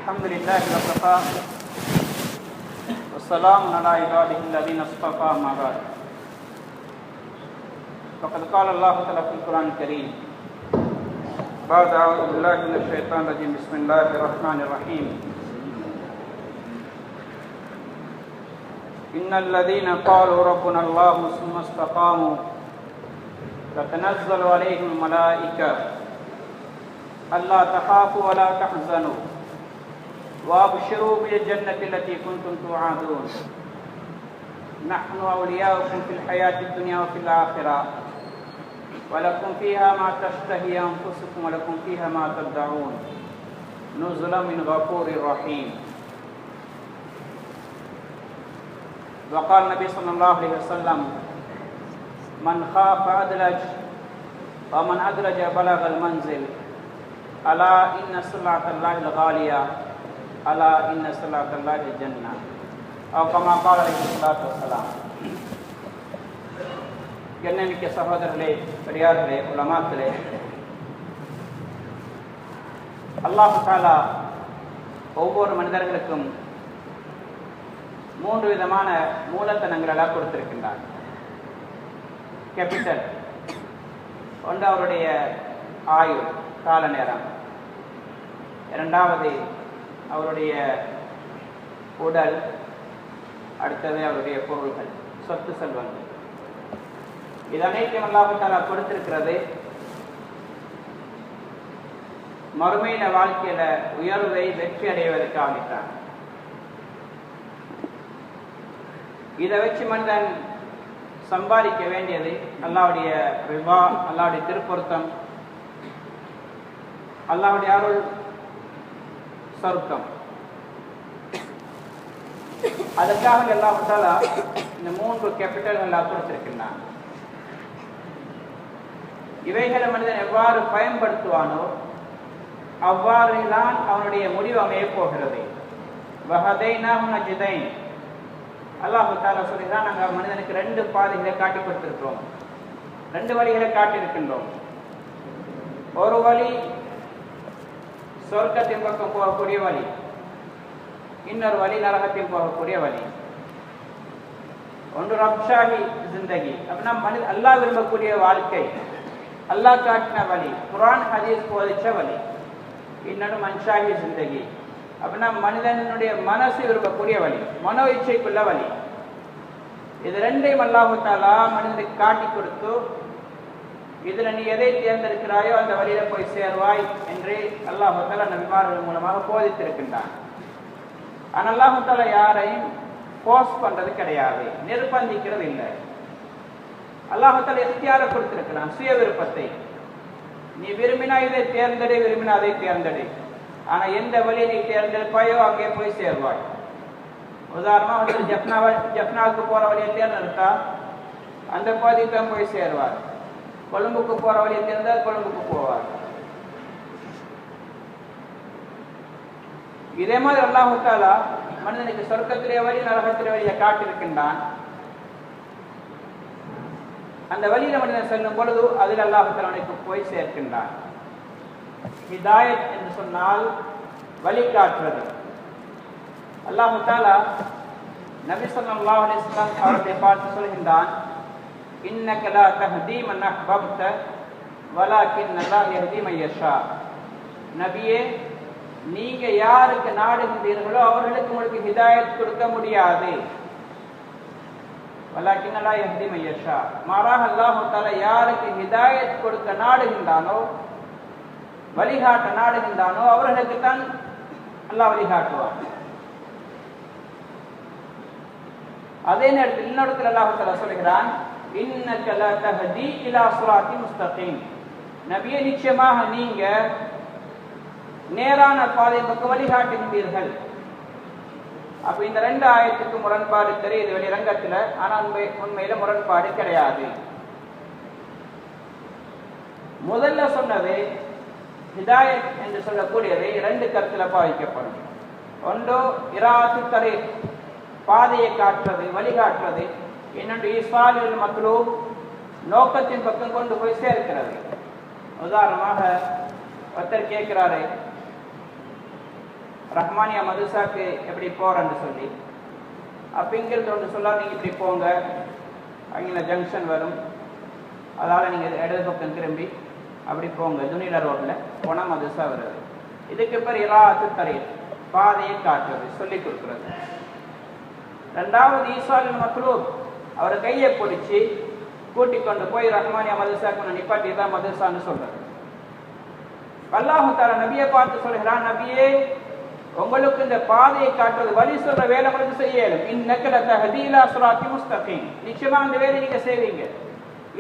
الحمد لله وكفى والسلام على عباده الذين اصطفى ما بعد فقد قال الله تعالى في القرآن الكريم بعد أعوذ بالله من الشيطان الرجيم بسم الله الرحمن الرحيم إن الذين قالوا ربنا الله ثم استقاموا تتنزل عليهم الملائكة ألا تخافوا ولا تحزنوا وأبشروا بالجنة التي كنتم توعدون نحن أولياؤكم في الحياة الدنيا وفي الآخرة ولكم فيها ما تشتهي أنفسكم ولكم فيها ما تدعون نزلا من غفور رحيم. وقال النبي صلى الله عليه وسلم من خاف أدلج ومن أدلج بلغ المنزل ألا إن سلعة الله الغالية ألا إن سلعة الله الجنة أو كما قال عليه الصلاة والسلام. கண்ணியமிக்க சகோதரர்களே, பெரியார்களே, உலமாக்களே, அல்லாஹ் தஆலா ஒவ்வொரு மனிதர்களுக்கும் 3 விதமான மூலதனங்களெல்லாம் கொடுத்திருக்கின்றார். கேபிட்டல் ஒன்று அவருடைய ஆயுள் கால நேரம், இரண்டாவது அவருடைய உடல், அடுத்தது அவருடைய பொருள்கள், சொத்து செல்வங்கள். இது அனைத்தையும் அல்லாஹ் தஆலா கொடுத்திருக்கிறது மறுமையில வாழ்க்கையில உயர்வை வெற்றி அடைவதற்காகத்தான். இதை வச்சு மனிதன் சம்பாதிக்க வேண்டியது அல்லாஹ்வுடைய ரிபா, அல்லாஹ்வுடைய திருப்பொருத்தம், அல்லாஹ்வுடைய அருள், சொர்க்கம். அதற்காக அல்லாஹ் தஆலா இந்த 3 கேபிட்டல்கள் கொடுத்திருக்கின்றான். இவைகளை மனிதன் எவ்வாறு பயன்படுத்துவானோ அவ்வாறு தான் அவனுடைய முடிவு அமைய போகிறது. அல்லாஹ் தஆலா சொல்கிறான், நாங்கள் மனிதனுக்கு 2 பாதைகளை காட்டி கொடுத்திருக்கிறோம், 2 வழிகளை காட்டியிருக்கின்றோம். ஒரு வழி சொர்க்கத்தின் பக்கம் போகக்கூடிய வழி, இன்னொரு வழி நரகத்தில் போகக்கூடிய வழி. ஒன்று ரப்ஷாஹி ஜிந்தகி, அப்படின்னா மனித அல்லாஹ் விரும்பக்கூடிய வாழ்க்கை, அல்லாஹ் காட்டின வழி, குர்ஆன் ஹதீஸ் போதிச்ச வழி. இன்னொன்று மன்ஷாஹி ஜிந்தகி, அப்படின்னா மனிதனுடைய மனசு விரும்பக்கூடிய வழி, மனோ இச்சைக்குள்ள வழி. இது 2ஐயும் அல்லாஹ் தஆலா மனிதனுக்கு காட்டி கொடுத்து, இதுல நீ எதை தேர்ந்தெடுக்கிறாயோ அந்த வழியில போய் சேர்வாய் என்று அல்லாஹ் தஆலா நபிமார்கள் மூலமாக போதித்திருக்கின்றான். ஆனால் அல்லாஹ் தஆலா யாரையும் போர்ஸ் பண்றது கிடையாது, நிர்பந்திக்கிறது இல்லை. அல்லாஹ் தஆலா இக்தியாரை கொடுத்திருக்கிறான், சுய விருப்பத்தை. நீ விரும்பினா இதை தேர்ந்தெடு, விரும்பினா அதை தேர்ந்தெடு. ஆனா எந்த வழியை நீ தேர்ந்தெடுப்பாயோ அங்கே போய் சேர்வாய். உதாரணமா ஜப்னாவுக்கு போற வழியை தேர்ந்தெடுத்தா அந்த பகுதிக்கு தான் போய் சேர்வார். கொழும்புக்கு போற வழியை தேர்ந்தால் கொழும்புக்கு போவார். இதே மாதிரி அல்லாஹ் தஆலா மனிதனுக்கு சொர்க்கத்திலே வழி, நரகத்திலே வழியை காட்டியிருக்கின்றான். அந்த வழியில மனிதன் செல்லும் பொழுது அதில் அல்லாஹ் தஆலா அவனுக்கு போய் சேர்க்கின்றான். ஹிதாயத் என்று சொன்னால் வழிகாட்டுறது. அல்லாஹ் தஆலா நபி ஸல்லல்லாஹு அலைஹி வஸல்லம் அவர்களை பார்த்து சொல்கின்றான், இன்னக லா தஹ்தி மன் அஹ்பப்த வலாக்கின் அல்லாஹ் யஹ்தி மன் யஷா. நபியே, நீங்க யாருக்கு நாடுகின்றீர்களோ அவர்களுக்கு உங்களுக்கு ஹிதாயத் கொடுக்க முடியாது. வலாக்கின் அல்லாஹ் யஹ்தி மன் யஷா, மாறாக அல்லாஹ் தஆலா யாருக்கு ஹிதாயத் கொடுக்க நாடுகின்றானோ, வழிகாட்ட நாடுகின்றானோ அவர்களுக்கு தான் அல்லாஹ் வழிகாட்டுவான். அதே நேரத்தில் இன்னொருத்தர் அல்லாஹ் தஆலா சொல்கிறான், இன்னக லா தஹ்தி இலா ஸிராத்தி முஸ்தகீம். நபியே, நிச்சயமாக நீங்க நேரான பாதை பக்கம் வழிகாட்டுகின்றீர்கள். அப்ப இந்த 2 ஆயத்துக்கு முரண்பாடு தெரியுது வெளிரங்கத்துல, ஆனால் உண்மையில முரண்பாடு கிடையாது. முதல்ல சொன்னது ஹிதாயத் என்று சொல்லக்கூடியது 2 கருத்துல பாவிக்கப்படும். ஒன்று இராத்து தரீக், பாதையை காட்டுறது, வழிகாட்டுறது. இன்னொன்று ஈசாலுல் மத்லூப், நோக்கத்தின் பக்கம் கொண்டு போய் சேர்க்கிறது. உதாரணமாக ஒருத்தர் கேட்கிறாரு, ரஹ்மானியா மதுசாக்கு எப்படி போகிறேன்னு சொல்லி. அப்போ இங்கிருந்து ஒன்று சொல்லார், நீங்கள் இப்படி போங்க, அங்கே ஜங்ஷன் வரும், அதால் நீங்கள் இடது பக்கம் திரும்பி அப்படி போங்க, துனில ரோட்டில் போனால் மதுசா வருது. இதுக்கு பேர் இராத்து தரீர், பாதையை காட்டுறது, சொல்லிக் கொடுக்குறது. ரெண்டாவது ஈசாலின் மக்லூப், அவர் கையை பிடிச்சி கூட்டிக் கொண்டு போய் ரஹ்மானியா மதுசாக்கு நிப்பாட்டி தான் மதுசான்னு சொல்றது. அல்லாஹ் தஆலா நபியை பார்த்து சொல்கிறான், நபியே உங்களுக்கு இந்த பாதையை காட்டுறது, வழி சொல்ற வேலை உங்களுக்கு செய்ய இயலும். இன்னக லதஹ்தி இலா ஸிராத்தின் முஸ்தகீம், நிச்சயமா அந்த வேலையை நீங்க செய்வீங்க.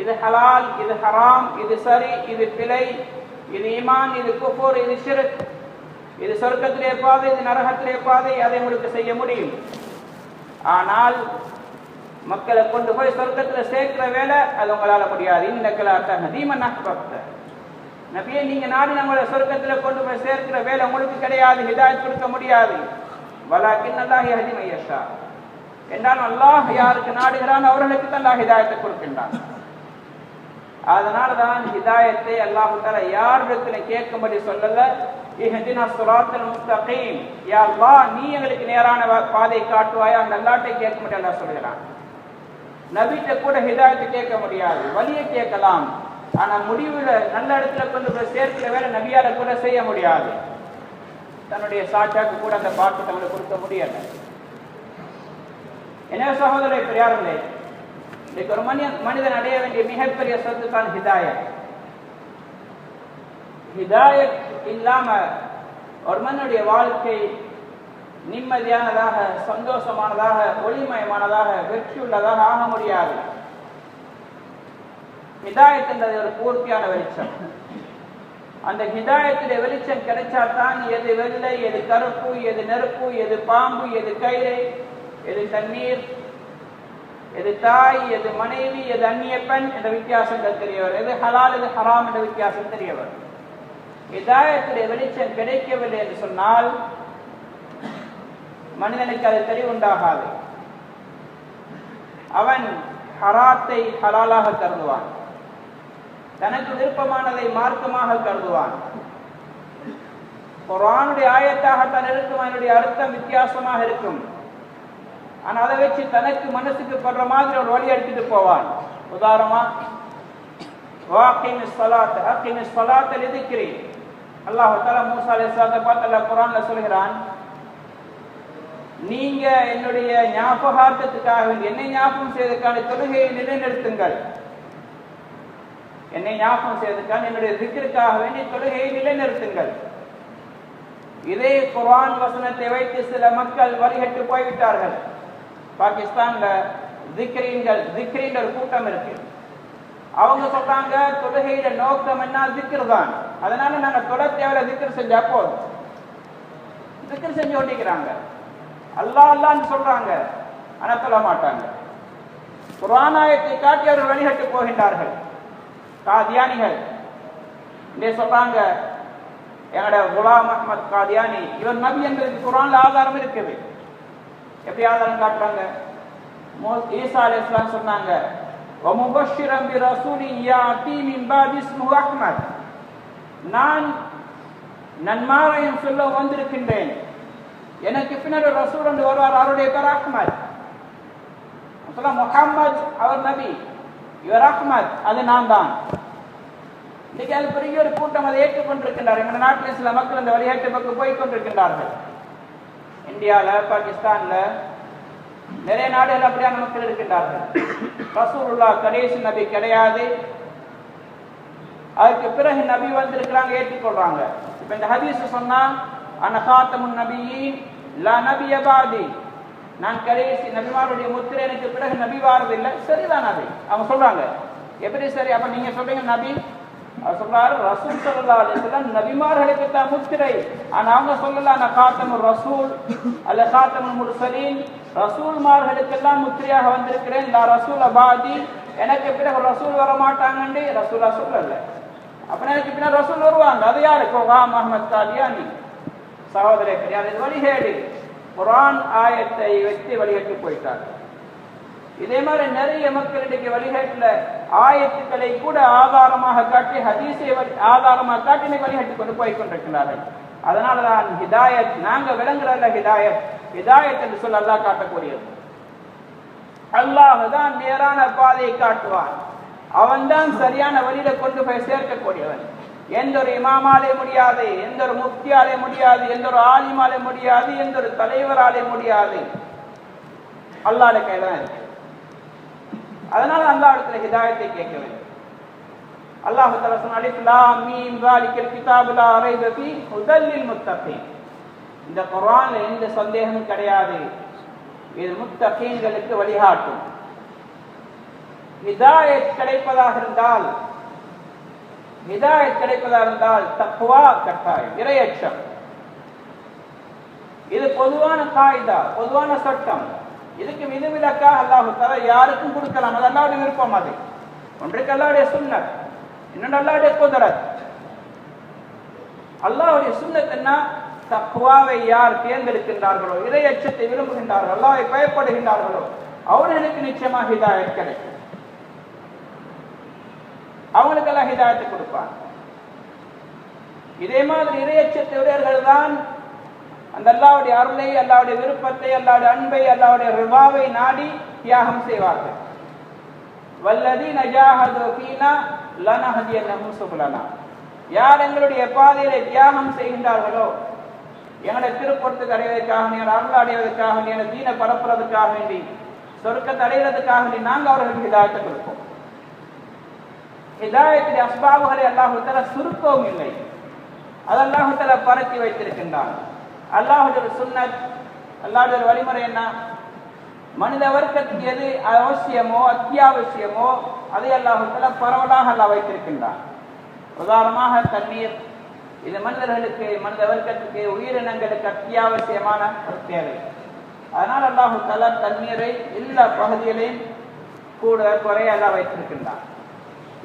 இது ஹலால், இது ஹராம், இது சரி, இது பிழை, இது ஈமான், இது குஃபர், இது ஷிர்க், இது சொர்க்கத்திலே பாதை, இது நரகத்திலே பாதை, அதை உங்களுக்கு செய்ய முடியும். ஆனால் மக்களை கொண்டு போய் சொர்க்கத்தில் சேர்க்கிற வேலை அது உங்களால முடியாது. இன்னக லதஹ்தி மன் அஹ்பப்த, நபியே நீங்க நாடி நம்மளை சொர்க்கத்தில் கொண்டு போய் சேர்க்கிற வேலை உங்களுக்கு கிடையாது, ஹிதாயத் கொடுக்க முடியாது. வலாக்கின் அல்லாஹ் யஹ்தி மன் யஷா, என்றால் அல்லாஹ் யாருக்கு நாடுகிறான் அவர்களுக்கு தான் அல்லாஹ் ஹிதாயத்தை கொடுக்கின்றான். அதனால தான் ஹிதாயத்தை அல்லாஹ் தஆலா யாரிடத்தில் கேட்கும்படி சொல்லல, இஹ்தினா ஸிராத்தல் முஸ்தகீம், யா அல்லாஹ் நீ எங்களுக்கு நேரான பாதை காட்டுவாயா, அந்த அல்லாஹ்ட்டை கேட்கும்படி அல்லாஹ் சொல்கிறான். நபிட்ட கூட ஹிதாயத்தை கேட்க முடியாது, வழியை கேட்கலாம், ஆனா முடிவுல நல்ல இடத்துல கொண்டு போய் சேர்க்கிற வேலை நபியால கூட செய்ய முடியாது. தன்னுடைய சாட்சாக்கு கூட அந்த பாட்டு தங்களுக்கு கொடுக்க முடியல. என்ன சகோதரரை பெரியார்களே, இன்னைக்கு ஒரு மனிதன் அடைய வேண்டிய மிகப்பெரிய சொத்து தான் ஹிதாயத். ஹிதாயத் இல்லாம ஒரு மனிதனுடைய வாழ்க்கை நிம்மதியானதாக, சந்தோஷமானதாக, ஒளிமயமானதாக, வெற்றியுள்ளதாக ஆக முடியாது. ஹிதாயத் என்றது ஒரு பூர்த்தியான வெளிச்சம். அந்த ஹிதாயத்துடைய வெளிச்சம் கிடைச்சால்தான் எது வெள்ளை, எது கருப்பு, எது நெருப்பு, எது பாம்பு, எது கயிறு, எது தண்ணீர், எது தாய், எது மனைவி, எது அந்நிய பெண் என்ற வித்தியாசங்கள் தெரியவர், எது ஹலால், எது ஹராம் என்ற வித்தியாசம் தெரியவர். ஹிதாயத்துடைய வெளிச்சம் கிடைக்கவில்லை என்று சொன்னால் மனிதனுக்கு அது தெளிவுண்டாகாது. அவன் ஹராத்தை ஹலாலாக கருதுவான், தனக்கு விருப்பமானதை மார்க்கமாக கருதுவான். குர்ஆனுடைய ஆயத்தாகத்தான் இருக்கும், அதனுடைய அர்த்தம் வித்தியாசமாக இருக்கும். ஆனால் அதை வச்சு தனக்கு மனசுக்கு படுற மாதிரி ஒரு வழி எடுத்துட்டு போவான். உதாரணமா வாக்கிமிஸ் ஸலாத் அகிமிஸ் ஸலாத் லிذிக்ரி, அல்லாஹ் தஆலா மூஸா அலைஹிஸ்ஸலாத்தை பார்த்து அல்லாஹ் குர்ஆன்ல சொல்கிறான், நீங்க என்னுடைய ஞாபகார்த்தத்துக்காக வேண்டி, என்னை ஞாபகம் செய்வதற்கான தொழுகையை நிலைநிறுத்துங்கள். என்னை ஞாபகம் செய்வதற்கான என்னுடைய திக்ருக்காக வேண்டி தொழுகையை நிலைநிறுத்துங்கள். இதே குர்ஆன் வசனத்தை வைத்து சில மக்கள் வழிகட்டு போய்விட்டார்கள். பாகிஸ்தான்ல திக்ரின்ற ஒரு கூட்டம் இருக்கு. அவங்க சொல்றாங்க தொழுகையில நோக்கம் என்ன, திக்ர் தான், அதனால நாங்க தொலை தேவையில்ல, திக்ர் செஞ்சா போதும். திக்ர் செஞ்சு ஓட்டிக்கிறாங்க, அல்லாஹ் அல்லாஹ்னு சொல்றாங்க, ஆனா சொல்ல மாட்டாங்க. குர்ஆன் ஆயத்தை காட்டி அவர்கள் வழிகட்டு போகின்றார்கள். காதியானிகள் இங்கே சொல்றாங்க, எங்கட குலாம் அஹ்மத் காதியானி இவர் நபி என்பதற்கு குர்ஆன்ல ஆதாரம் இருக்குது. எப்படி ஆதாரம் காட்டுறாங்க? ஈசா அலைஹிஸ்ஸலாம் சொன்னாங்க, وَمُبَشِّرًا بِرَسُولٍ يَأْتِي مِنْ بَعْدِهِ اسْمُهُ أَحْمَدُ, நான் நன்மாராயம் சொல்ல வந்திருக்கின்றேன், எனக்கு பின்னர் ரசூல் என்று வருவார், அவருடைய பேர் அஹ்மத். முஹம்மது அவர் நபி, இவர் அஹ்மத், அது நான் தான். இன்னைக்கு அது பெரிய ஒரு கூட்டம் அதை ஏற்றுக்கொண்டிருக்கின்றார். எங்கள் நாட்டில் சில மக்கள் அந்த வழிகாட்டு பக்கம் போய் கொண்டிருக்கின்றார்கள். இந்தியாவில், பாகிஸ்தான்ல நிறைய நாடுகள் அப்படியான மக்கள் இருக்கின்றார்கள். ரசூலுல்லாஹ் கடைசி நபி கிடையாது, அதுக்கு பிறகு நபி வந்திருக்கிறாங்க, ஏற்றுக்கொள்றாங்க. இப்ப இந்த ஹதீஸ் சொன்னா அன காத்தமுன் நபியீன் லா நபிய பாதி, நான் கடைசி நபிமாருடைய முத்திரை, எனக்கு பிறகு நபி வாரதில்லை. சரிதான் அது அவங்க சொல்றாங்க. எப்படி சரி? அப்ப நீங்க சொல்றீங்க நபி, அவர் சொல்றாரு ரசூல் ஸல்லல்லாஹு அலைஹி வஸல்லம் நபிமார்களுக்கு தான் முத்திரை, ஆனா அவங்க சொல்லலாம் நான் காத்தமுர் ரசூல் அல்ல காத்தமுல் முர்சலீன், ரசூல்மார்களுக்கெல்லாம் முத்திரையாக வந்திருக்கிறேன். லா ரசூல் பாதி, எனக்கு பிறகு ரசூல் வர மாட்டாங்கன்னு ரசூலா சொல்லல. அப்ப எனக்கு பின்னர் ரசூல் வருவாங்க, அது யாருக்கு? முஹம்மத் காதியானி. சகோதரே பெரியார், இது வழிகேடு. குர்ஆன் ஆயத்தை வைத்து வழிகட்டு போயிட்டாங்க. இதே மாதிரி நிறைய மக்கள் இன்றைக்கு வழிகாட்டுல ஆயத்துக்களை கூட ஆதாரமாக காட்டி, ஹதீஸை ஆதாரமாக காட்டி வழிகாட்டி கொண்டு போய் கொண்டிருக்கிறார்கள். அதனாலதான் ஹிதாயத் நாங்க விளங்குறல்ல ஹிதாயத். ஹிதாயத் என்று சொல்ல அல்லாஹ் காட்டக்கூடியது. அல்லாஹ் தான் நேரான பாதையை காட்டுவான். அவன் தான் சரியான வழியில கொண்டு போய் சேர்க்கக்கூடியவன். எந்த ஒரு இமாமாலே முடியாது, எந்த ஒரு முஃப்தியாலே முடியாது, எந்த ஒரு ஆலிமாலே முடியாது, எந்த ஒரு தலைவராலே முடியாது. அல்லாஹ்வுடைய கையில தான் இருக்கு. அதனால அல்லாஹ் இடத்துல ஹிதாயத்தை கேட்க வேண்டும். அல்லாஹ் தஆலா சொன்ன அலிஃப் லாம் மீம் ஸாலிகல் கிதாபு லா ரைப ஃபீ ஹுதல் லில் முத்தகீன். இந்த குர்ஆன்ல எந்த சந்தேகமும் கிடையாது, இது முத்தகீன்களுக்கு வழிகாட்டும். ஹிதாயத் கிடைப்பதாக இருந்தால் தக்வா கட்டாயம், இறையச்சம். இது பொதுவான காயிதா, பொதுவான சட்டம். இதுக்கு விதிவிலக்காக அல்லாஹ் தஆலா யாருக்கும் கொடுக்கலாம். அது அல்லாஹ்வுடைய விருப்பம். அது ஒன்றுக்கு அல்லாஹ்வுடைய சுன்னத், இன்னொன்று அல்லாஹ்வுடைய குதரத். அல்லாஹ்வுடைய சுன்னத் என்ன? தக்வாவை யார் தேர்ந்தெடுக்கின்றார்களோ, இறையச்சத்தை விரும்புகின்றார்களோ, அல்லாஹ்வை பயப்படுகின்றார்களோ அவர்களுக்கு நிச்சயமாக ஹிதாயத் கிடைக்கும். அவங்களுக்கு எல்லாம் ஹிதாயத்தை கொடுப்பான். இதே மாதிரி இறையச்சத்தை உடையவர்கள் தான் அந்த அல்லாஹ்வுடைய அருளை, அல்லாஹ்வுடைய விருப்பத்தை, அல்லாஹ்வுடைய அன்பை, அல்லாஹ்வுடைய ரிவாவை நாடி தியாகம் செய்வார்கள். வல்லதீன ஜாஹது ஃபீனா லனஹதியன்னஹும் சுபுலனா. யார் எங்களுடைய பாதையிலே தியாகம் செய்கின்றார்களோ, எங்களை திருப்பொருத்துக்கு அடைவதற்காக, எங்களை அருள் அடைவதற்காக, எங்களை தீனை பரப்புறதுக்காக வேண்டி, சொர்க்கத்தை அடைவதற்காக வேண்டி நாங்கள் அவர்களுக்கு ஹிதாயத்தை கொடுப்போம். ஹிதாயத்துடைய அஸ்பாபுகளை அல்லாஹ் தஆலா சுருக்கவும் இல்லை, அது அல்லாஹ் தஆலா பரத்தி வைத்திருக்கின்றான். அல்லாஹ்வுடைய சுன்னத், அல்லாஹ்வுடைய வழிமுறை என்ன? மனித வர்க்கத்துக்கு எது அவசியமோ அத்தியாவசியமோ அதை அல்லாஹ் தஆலா பரவலாக அல்லாஹ் வைத்திருக்கின்றான். உதாரணமாக தண்ணீர், இது மனிதர்களுக்கு, மனித வர்க்கத்துக்கு, உயிரினங்களுக்கு அத்தியாவசியமான ஒரு தேவை. அதனால் அல்லாஹ் தஆலா தண்ணீரை எல்லா பகுதிகளையும் கூட குறைய எல்லாம் வைத்திருக்கின்றான்.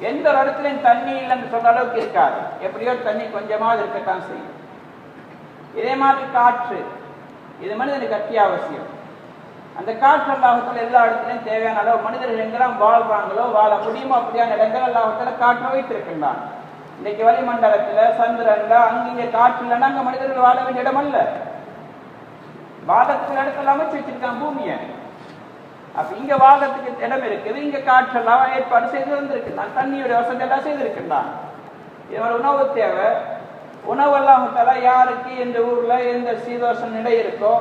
எந்த ஒரு இடத்துலையும் தண்ணி இல்லைன்னு சொல்ற அளவுக்கு இருக்காது. எப்படியோ தண்ணி கொஞ்சமாவது இருக்கத்தான் செய்யும். இதே மாதிரி காற்று, இது மனிதனுக்கு அத்தியாவசியம். அந்த காற்று அல்லாஹ் தஆலா எல்லா இடத்துலையும் தேவையான அளவு மனிதர்கள் எங்கெல்லாம் வாழ்றாங்களோ, வாழ முடியுமோ அப்படியான இடங்கள் அல்லாஹ் தஆலா காற்று வைத்திருக்கின்றான். இன்னைக்கு வளிமண்டலத்துல, சந்திரன்ல, அங்கிங்க காற்று இல்லைன்னா அங்க மனிதர்கள் வாழ வேண்டிய இடம் அல்ல. வாதத்துக்கு இடத்துல அமைச்சு வச்சிருக்கான் பூமியை. அப்ப இங்க வாதத்துக்கு இடம் இருக்குது, இங்க காற்றெல்லாம் ஏற்பாடு செய்து வந்திருக்கின்றான், தண்ணியுடைய வசதி எல்லாம் செய்திருக்கின்றான். இதோட உணவு தேவை. உணவு அல்லாஹ் தஆலா யாருக்கு எந்த ஊர்ல எந்த சீதோஷ நிலை இருக்கோ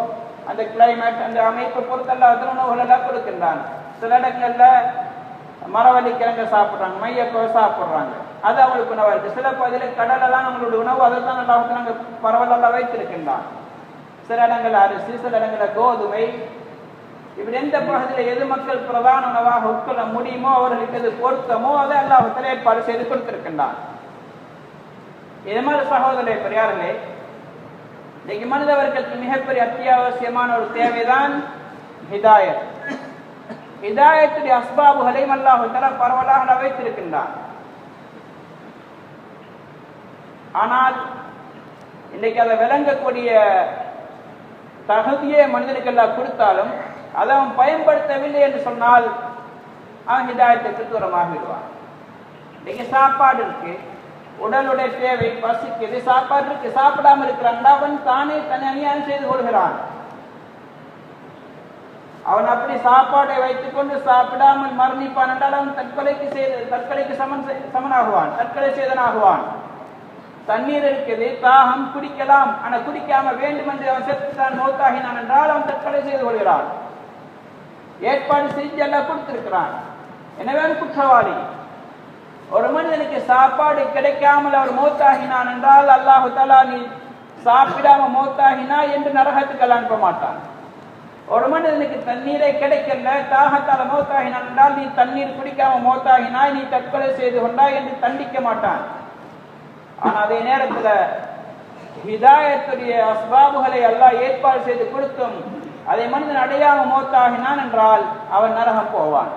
அந்த கிளைமேட், அந்த அமைப்பை பொறுத்து அல்லாஹ் உணவுகள் எல்லாம் கொடுக்கின்றான். சில இடங்கள்ல மரவள்ளி கிழங்க சாப்பிட்றாங்க, மையக்கோவை சாப்பிட்றாங்க, அது அவங்களுக்கு உணவா இருக்கு. சில பகுதியில் கடலெல்லாம் நம்மளுடைய உணவு, அதை தான் அல்லாஹ் நாங்கள் பரவலெல்லாம் வைத்திருக்கின்றான். சில இடங்கள் அரிசி, சில இடங்களில் கோதுமை. இப்படி எந்த பகுதியில் எது மக்கள் பிரதான உணவாக உட்கொள்ள முடியுமோ, அவர்களுக்கு எது பொருத்தமோ அதை அல்லாஹ் தஆலா ஏற்பாடு செய்து கொடுத்திருக்கின்றான். இது மாதிரி சகோதரர்களே, பெரியார்களே, இன்னைக்கு மனித வர்க்கத்துக்கு மிகப்பெரிய அத்தியாவசியமான ஒரு தேவைதான் ஹிதாயத். ஹிதாயத்துடைய அஸ்பாபுகளையும் அல்லாஹ் தஆலா பரவலாக வைத்திருக்கின்றான். ஆனால் இன்னைக்கு அதை விளங்கக்கூடிய தகுதியே மனிதனுக்கு எல்லாம் கொடுத்தாலும் அதை அவன் பயன்படுத்தவில்லை என்று சொன்னால் அவன் ஹிதாயத்துக்கு தூரமாகிடுவான். இன்னைக்கு சாப்பாடு இருக்கு, உடலுடைய தேவை, பசிக்குது, சாப்பாடு இருக்கு, சாப்பிடாம இருக்கிறான், அவன் தானே தன்னை அநியாயம் செய்து கொள்கிறான். அவன் அப்படி சாப்பாடை வைத்துக் கொண்டு சாப்பிடாமல் மரணிப்பான் என்றால் அவன் தற்கொலைக்கு சமனாகுவான், தற்கொலை செய்தனாகுவான். தண்ணீர் இருக்குது, தாகம், குடிக்கலாம், ஆனா குடிக்காம வேண்டும் என்று அவன் செத்துத்தான் மௌத்தாகினான் என்றால் அவன் தற்கொலை செய்து கொள்கிறான். ஏற்பாடு செஞ்சு எல்லாம் கொடுத்திருக்கிறான், எனவே குற்றவாளி. ஒரு மனிதனுக்கு சாப்பாடு கிடைக்காமல் அவர் மௌத்தாகினான் என்றால் அல்லாஹ் தஆலா நீ சாப்பிடாம மௌத்தாகினா என்று நரகத்துக்கு அனுப்ப மாட்டான். ஒரு மனிதனுக்கு தண்ணீரை கிடைக்கல, தாகத்தால மௌத்தாகினான் என்றால் நீ தண்ணீர் குடிக்காம மௌத்தாகினாய், நீ தற்கொலை செய்து கொண்டாய் என்று தண்டிக்க மாட்டான். ஆனா அதே நேரத்துல ஹிதாயத்துடைய அஸ்பாபுகளை அல்லாஹ் ஏற்பாடு செய்து கொடுத்தும் அதை மனிதன் அடையாம மௌத்தாகினான் என்றால் அவன் நரகம் போவான்,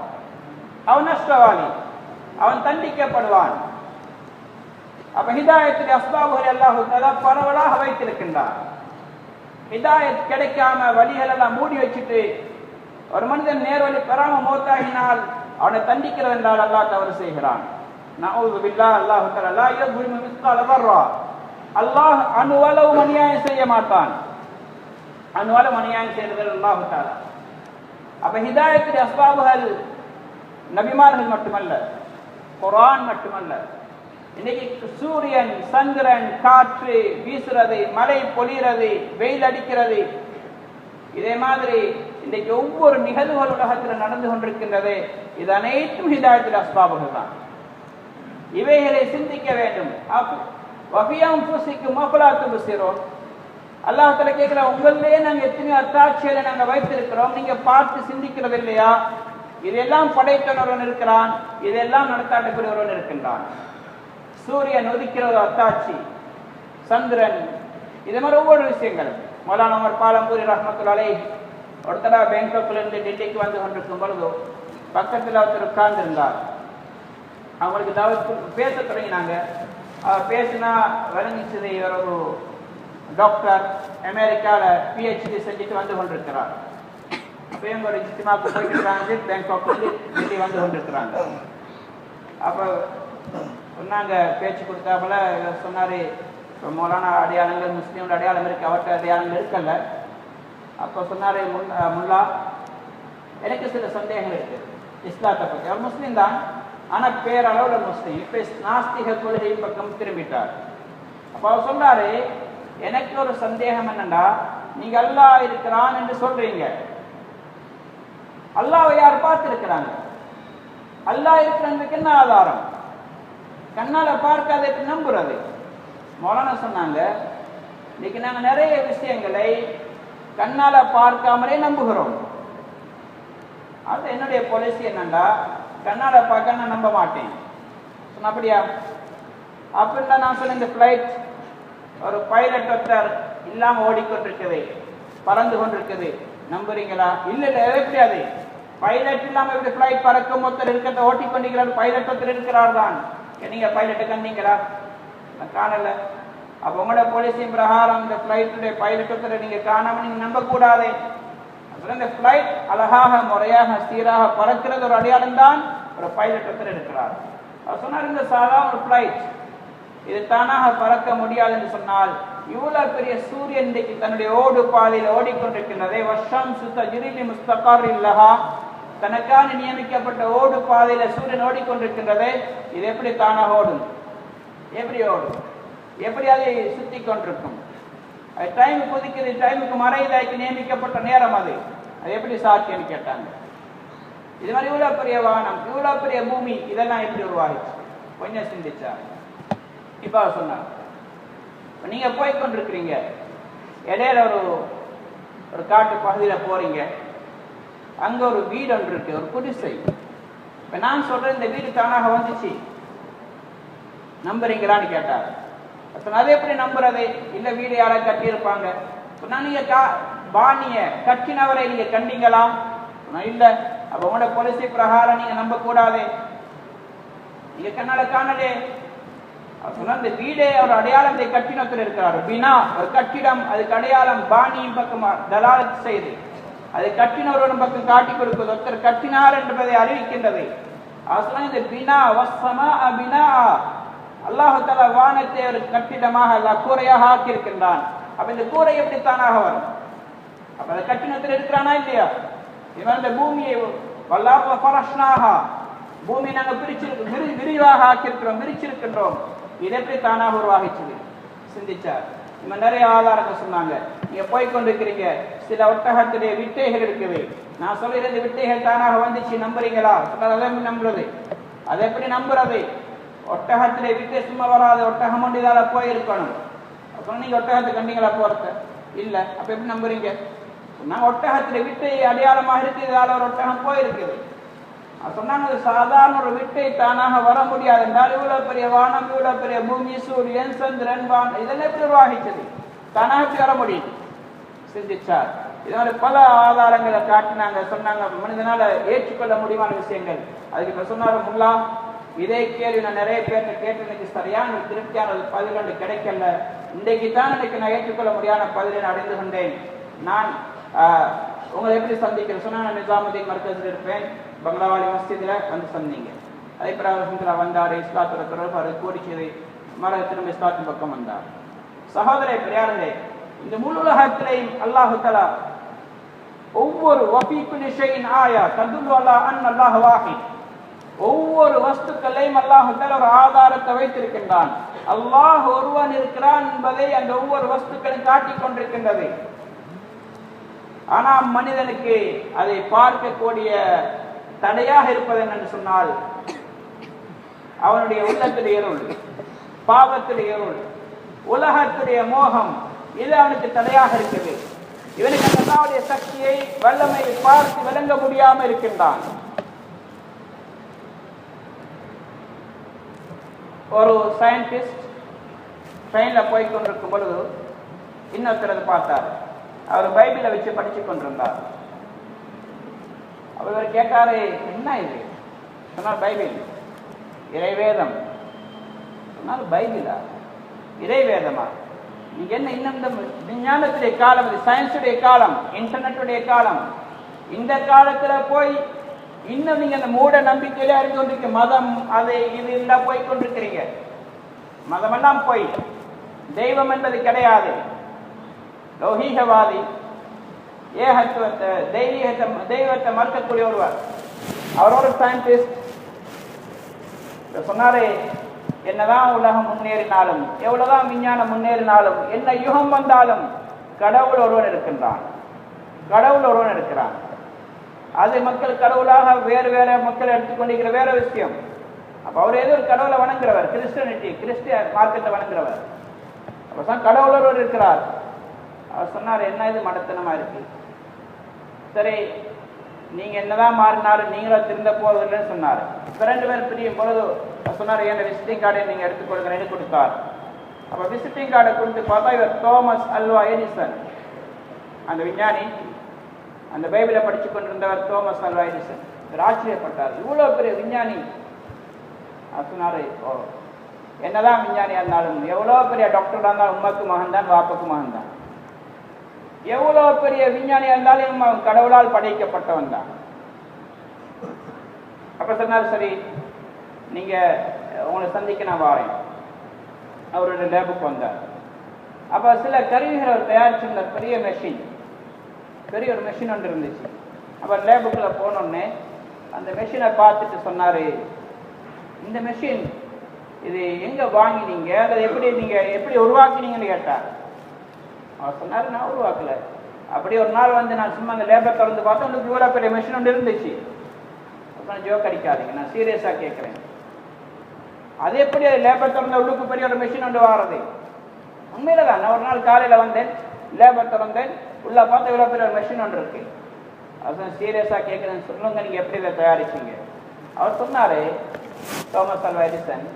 அவன் நஷ்டவாளி, அவன் தண்டிக்கப்படுவான். அப்ப ஹிதாயத்துடைய அஸ்பாபுகளை அல்லாஹ் தஆலா பரவலாக வைத்திருக்கின்றான். ஹிதாயத் கிடைக்காம வழிகள் எல்லாம் மூடி வச்சுட்டு ஒரு மனிதன் நேர்வழி பெறாம மௌத்தாகினால் அவனை தண்டிக்கிறது என்றால் அல்லாஹ் தவறு செய்கிறான். நஊது பில்லாஹ். அல்லாஹ் தஆலா லா யظلم مثقال ذرة. அல்லாஹ் அணுவளவு அநியாயம் செய்ய மாட்டான். அணுவளவு அநியாயம் செய்கிறது அல்லாஹ் தஆலா. அப்ப ஹிதாயத்துடைய அஸ்பாபுகள் நபிமார்கள் மட்டுமல்ல, குர்ஆன் மட்டுமல்ல. இன்னைக்கு சூரியன், சந்திரன், காற்று வீசுறது, மழை பொழிகிறது, வெயில் அடிக்கிறது, இதே மாதிரி இன்றைக்கு ஒவ்வொரு நிகழ்வுகள் உலகத்தில் நடந்து கொண்டிருக்கின்றது. இது அனைத்தும் ஹிதாயத்துடைய அஸ்பாபுகள் தான். இவைகளை சிந்திக்க வேண்டும். அல்லாஹ் தஆலா கேட்கிற, உங்களிலே நாங்க எத்தனை அத்தாட்சிகளை நாங்க வைத்திருக்கிறோம், நீங்க பார்த்து சிந்திக்கிறது இல்லையா? இதெல்லாம் படைத்தவன் இருக்கிறான், இதெல்லாம் நடத்தாட்டக்கூடியவன் இருக்கின்றான். சூரியன் உதிக்கிற ஒரு அத்தாட்சி, சந்திரன், இது மாதிரி ஒவ்வொரு விஷயங்கள். மௌலானா உமர் பாலம்பூரி ரஹ்மத்துல்லாஹி அலைஹி ஒரு தடவை பேங்காக்ல இருந்து டெல்லிக்கு வந்து கொண்டிருக்கும் பொழுது பக்கத்தில் ஒருத்தர் உட்கார்ந்து இருந்தார். அவங்களுக்கு தாவத் பேச தொடங்கினாங்க. பேசினா விளங்கிச்சது, இவர் ஒரு டாக்டர், அமெரிக்காவில் பிஹெச்டி செஞ்சுட்டு வந்து கொண்டிருக்கிறார். அப்போ இவங்க ஒரு இஜ்திமாவுக்கு போயிட்டு இருக்காங்க, பேங்காக்லேருந்து டெல்லி வந்து கொண்டிருக்கிறாங்க. அப்போ சொன்னாங்க, பேச்சு கொடுத்தாப்புல சொன்னார், இப்போ மௌலானா அடையாளங்கள், முஸ்லீமோட அடையாளம் இருக்குது, அவர்கிட்ட அடையாளங்கள் இருக்கல்ல. அப்போ சொன்னார், முல்லா எனக்கு சில சந்தேகங்கள் இருக்குது இஸ்லாத்தை பற்றி. அவர் முஸ்லீம் தான், ஆனால் பேரளவில் முஸ்லீம். இப்போ நாஸ்திக கொள்கையின் பக்கம் திரும்பிட்டார். அப்போ அவர் சொன்னார், எனக்கு ஒரு சந்தேகம் என்னண்டா, நீங்க அல்லாஹ் இருக்கிறான் என்று சொல்றீங்க, அல்லாஹ்வை யார் பார்த்து இருக்கிறாங்க? அல்லாஹ் இருக்கிறதுக்கு என்ன ஆதாரம்? கண்ணால பார்க்காத எப்படி நம்புறது? மௌலானா சொன்னாங்க, இன்னைக்கு நாங்க நிறைய விஷயங்களை கண்ணால பார்க்காமலே நம்புகிறோம். அது என்னுடைய பாலிசி என்னண்டா, கண்ணால பார்க்க நான் நம்ப மாட்டேன். சொன்ன அப்படியா? அப்படின்னா நான் சொன்ன, இந்த பிளைட் ஒரு பைலட் ஒருத்தர் இல்லாம ஓடிக்கொண்டிருக்குது, பறந்து கொண்டிருக்குது, நம்புறீங்களா? இல்ல இல்ல, எப்படியாது பைலட் இல்லாம எப்படி பிளைட் பறக்கும்? ஒருத்தர் இருக்கிறத ஓட்டிக்கொண்டிருக்கிறார், பைலட் ஒருத்தர் இருக்கிறார் தான். நீங்க பைலட்டை கண்டீங்களா? காணல. அப்ப உங்களோட பாலிசியின் பிரகாரம் இந்த பிளைட்டுடைய பைலட் ஒருத்தரை நீங்க காணாம நீங்க நம்ப கூடாது. இந்த பிளைட் அழகாக முறையாக சீராக பறக்கிறது ஒரு அடையாளம் தான், ஒரு பைலட் ஒருத்தர் இருக்கிறார். அவர் சொன்னார், இந்த சாதாரண ஒரு பிளைட் இது தானாக பறக்க முடியாது என்று சொன்னால், இவ்வளவு பெரிய சூரியன் இன்றைக்கு தன்னுடைய ஓடு பாதையில் ஓடிக்கொண்டிருக்கின்றதே, வருஷம் சுத்த ஜிரிலி முஸ்தகார் இல்லஹா, தனக்கான நியமிக்கப்பட்ட ஓடு பாதையில சூரியன் ஓடிக்கொண்டிருக்கின்றதே, இது எப்படி தானாக ஓடும்? எப்படி ஓடும்? எப்படி அதை சுத்தி கொண்டிருக்கும்? அது டைம் கொதிக்குது, டைமுக்கு மறைதாய்க்கு நியமிக்கப்பட்ட நேரம், அது எப்படி சாத்தியம்னு கேட்டாங்க. இது மாதிரி இவ்வளவு பெரிய வானம், இவ்வளவு பெரிய பூமி, இதெல்லாம் எப்படி உருவாகிச்சு? கொஞ்சம் சிந்திச்சா. இப்ப சொன்னாங்க, நீங்க போய்கொண்டிருக்கிறீங்க, இடையில ஒரு காட்டு பகுதியில போறீங்க, அங்க ஒரு வீடு ஒன்று இருக்கு, ஒரு குடிசை. இப்ப நான் சொல்றேன், இந்த வீடு தானாக வந்துச்சு, நம்புறீங்களான்னு கேட்டார். அதை எப்படி நம்புறது? இல்ல, வீடு யாராவது கட்டி இருப்பாங்க. நீங்க பாணிய கட்டினவரை நீங்க கண்டீங்களா? இல்ல. அப்ப உங்களோட பாலிசி பிரகாரம் நீங்க நம்ப கூடாது, நீங்க கண்ணால காணலே. இந்த வீடே ஒரு அடையாளத்தை கட்டினத்தில் இருக்கிறார். பினா ஒரு கட்டிடம், அதுக்கு அடையாளம் பாணியின் பக்கம் தலாலத் செய்து அதை கட்டினவரோட பக்கம் காட்டி கொடுப்பது, ஒருத்தர் கட்டினார் என்பதை அறிவிக்கின்றது. இந்த பினா வஸ்ஸமா பினா, அல்லாஹ் தஆலா வானத்தை ஒரு கட்டிடமாக அல்லாஹ் கூரையாக ஆக்கியிருக்கின்றான். அப்ப இந்த கூரை எப்படி தானாக வரும்? அப்ப அந்த கட்டினத்தில் இருக்கிறானா இல்லையா? இவன் இந்த பூமியை வல்லாஹ் ஃபரஷ்னாஹா, பூமியை நாங்கள் விரிவாக ஆக்கியிருக்கிறோம், விரிச்சிருக்கின்றோம், இது எப்படி தானாக உருவாகிச்சது? சிந்திச்சார். இவன் நிறைய ஆதாரங்கள் சொன்னாங்க. நீங்க போய்கொண்டிருக்கிறீங்க, சில ஒட்டகத்துடைய விட்டைகள் இருக்குது, நான் சொல்லிடுற இந்த விட்டைகள் தானாக வந்துச்சு, நம்புறீங்களா? அதை நம்புறது, அதை எப்படி நம்புறது? ஒட்டகத்திலே விட்டை சும்மா வராது, ஒட்டகம் ஒன்று இதால போயிருக்கணும். அப்புறம் நீங்க ஒட்டகத்தை கண்டீங்களா போறத? இல்ல. அப்ப எப்படி நம்புறீங்க? நான் ஒட்டகத்திலே விட்டை அடையாளமாக இருக்கு, இதால ஒரு ஒட்டகம் போயிருக்குது. சொன்னாங்க, சாதாரண ஒரு விட்டை தானாக வர முடியாது என்றால், இவ்வளவு பெரிய வானம், இவ்வளவு பெரிய பூமி, சூரியன், சந்திரன், வான், இதெல்லாம் எப்படி உருவாகிச்சது? தானாக எப்படி வர முடியும்? சிந்திச்சார். இதனால பல ஆதாரங்களை காட்டினாங்க, சொன்னாங்க, மனிதனால ஏற்றுக்கொள்ள முடியுமான விஷயங்கள். அதுக்கு இப்ப சொன்னாரு, முல்லா இதே கேள்வி நான் நிறைய பேர்கிட்ட கேட்டு எனக்கு சரியான திருப்தியான பதில்கள் கிடைக்கல, இன்றைக்கு தான் எனக்கு நான் ஏற்றுக்கொள்ள முடியாத பதிலை நான் அடைந்து கொண்டேன். நான் உங்களை எப்படி சந்திக்கிறேன் சொன்னா, நான் நிஜாமுதீன் மர்கஸில் இருப்பேன், பங்களாவாடி மஸ்ஜிதில் வந்து சந்திங்க. அதே பிரகாரம் வந்தார், இஸ்லாத்தோட தொடர்பு அதை கோடிச்சது, மர திரும்ப இஸ்லாத்தின் பக்கம் வந்தார். சகோதர பெரியார்களே, இந்த முழு உலகத்திலேயும் அல்லாஹு தஆலா ஒவ்வொரு வஃபீகுல் ஷைஇன் ஆயா ததுல்லு அலா அன் அல்லாஹ் வாஹித், ஒவ்வொரு வஸ்துக்களையும் அல்லாஹு தஆலா ஒரு ஆதாரத்தை வைத்திருக்கின்றான். அல்லாஹ் ஒருவன் இருக்கிறான் என்பதை அந்த ஒவ்வொரு வஸ்துக்களும் காட்டிக் கொண்டிருக்கின்றது. ஆனால் மனிதனுக்கு அதை பார்க்கக்கூடிய தடையாக இருப்பது என்று சொன்னால் அவனுடைய உள்ளத்துடைய இருள், பாவத்துடைய இருள், உலகத்துடைய மோகம், இது அவனுக்கு தடையாக இருக்குது. இவனுக்கு அல்லாஹ்வுடைய சக்தியை வல்லமையை பார்த்து விளங்க முடியாமல் இருக்கின்றான். ஒரு சயின்டிஸ்ட் ட்ரெயின்ல போய் கொண்டிருக்கும் பொழுது இன்னொருத்தர் பார்த்தார். அவர் பைபிளை வச்சு படிச்சு கொண்டிருந்தார். அவர் கேட்டாரு, என்ன இது? சொன்னார், பைபிள், இறைவேதம். சொன்னால், பைபிளா? இறைவேதமா? நீங்க என்ன இன்னும் இந்த விஞ்ஞானத்துடைய காலம், சயின்ஸுடைய காலம், இன்டர்நெட்டுடைய காலம், இந்த காலத்துல போய் இன்னும் நீங்க அந்த மூட நம்பிக்கையில இருந்து கொண்டிருக்க மதம் அதை இது இருந்தா போய் கொண்டிருக்கிறீங்க. மதமெல்லாம் போய் தெய்வம் என்பது கிடையாது. லௌகீகவாதி, ஏகத்துவத்தை, தெய்வத்தை மறுக்கக்கூடிய ஒருவர், அவரோட சயின்டிஸ்ட் சொன்னாரு, என்னதான் உலகம் முன்னேறினாலும், எவ்வளவுதான் விஞ்ஞானம் முன்னேறினாலும், என்ன யுகம் வந்தாலும் கடவுள் ஒருவன் இருக்கின்றான். கடவுள் ஒருவன் இருக்கிறான். அது மக்கள் கடவுளாக வேறு வேற மக்கள் எடுத்துக்கொண்டிருக்கிற வேற விஷயம். அப்ப அவர் ஏதோ ஒரு கடவுளை வணங்குறவர், கிறிஸ்டியானிட்டி, கிறிஸ்டிய மார்க்கத்தை வணங்குறவர். அப்ப கடவுள் ஒருவர் இருக்கிறார். அவர் சொன்னார், என்ன இது மடத்தனமா இருக்கு? சரி, நீங்க என்னதான் மாறினாலும் நீங்களும் திருந்த போவதில்லைன்னு சொன்னார். ரெண்டு பேரும் பிரியும் பொழுது சொன்னார், என் விசிட்டிங் கார்டை நீங்க எடுத்துக்கொள்கிறேன்னு கொடுத்தார். அப்ப விசிட்டிங் கார்டை கொடுத்து பார்த்தா இவர் தாமஸ் அல்வா எடிசன், அந்த விஞ்ஞானி, அந்த பைபிளை படிச்சு கொண்டிருந்தவர் தாமஸ் அல்வா எடிசன். இவர் ஆச்சரியப்பட்டார், இவ்வளவு பெரிய விஞ்ஞானி. சொன்னாரு, ஓ, என்னதான் விஞ்ஞானியா இருந்தாலும், எவ்வளவு பெரிய டாக்டரா இருந்தாலும் உமக்கு மகன்தான், வாப்புக்கு மகன்தான். எவ்வளவு பெரிய விஞ்ஞானியா இருந்தாலும் அவன் கடவுளால் படைக்கப்பட்டவன் தான். அப்ப சொன்னார், சரி, நீங்க உங்களை சந்திக்க நான் வாரேன். அவருடைய லேபுக்கு வந்தார். அப்ப சில கருவிகளை அவர் தயாரிச்சிருந்த பெரிய மெஷின், பெரிய ஒரு மெஷின் ஒன்று இருந்துச்சு. அப்ப லேபுக்குள்ள போனோடனே அந்த மெஷினை பார்த்துட்டு சொன்னாரு, இந்த மெஷின் இது எங்க வாங்கினீங்க, அதை எப்படி நீங்க எப்படி உருவாக்கினீங்கன்னு கேட்டார். அவர் சொன்னாரு, நான் உருவாக்கல. அப்படி ஒரு நாள் வந்து நான் சும்மா அந்த லேபை திறந்து பார்த்தா உங்களுக்கு இவ்வளோ பெரிய மெஷின் ஒன்று இருந்துச்சு. ஜோக் அடிக்காதீங்க, நான் சீரியஸா கேட்கிறேன். அது எப்படி லேபர் திறந்த உள்ளுக்கு பெரிய ஒரு மெஷின் ஒன்று வாரது? உண்மையில தான். நான் ஒரு நாள் காலையில வந்தேன், லேபர் திறந்தேன், உள்ள பார்த்து இவ்வளோ பெரிய ஒரு மெஷின் ஒன்று இருக்கு. அவர் சீரியஸா கேட்குறேன்னு சொல்லுங்க, நீங்க எப்படி இதை தயாரிச்சீங்க? அவர் சொன்னாரு, தாமஸ் அல்வா எடிசன்,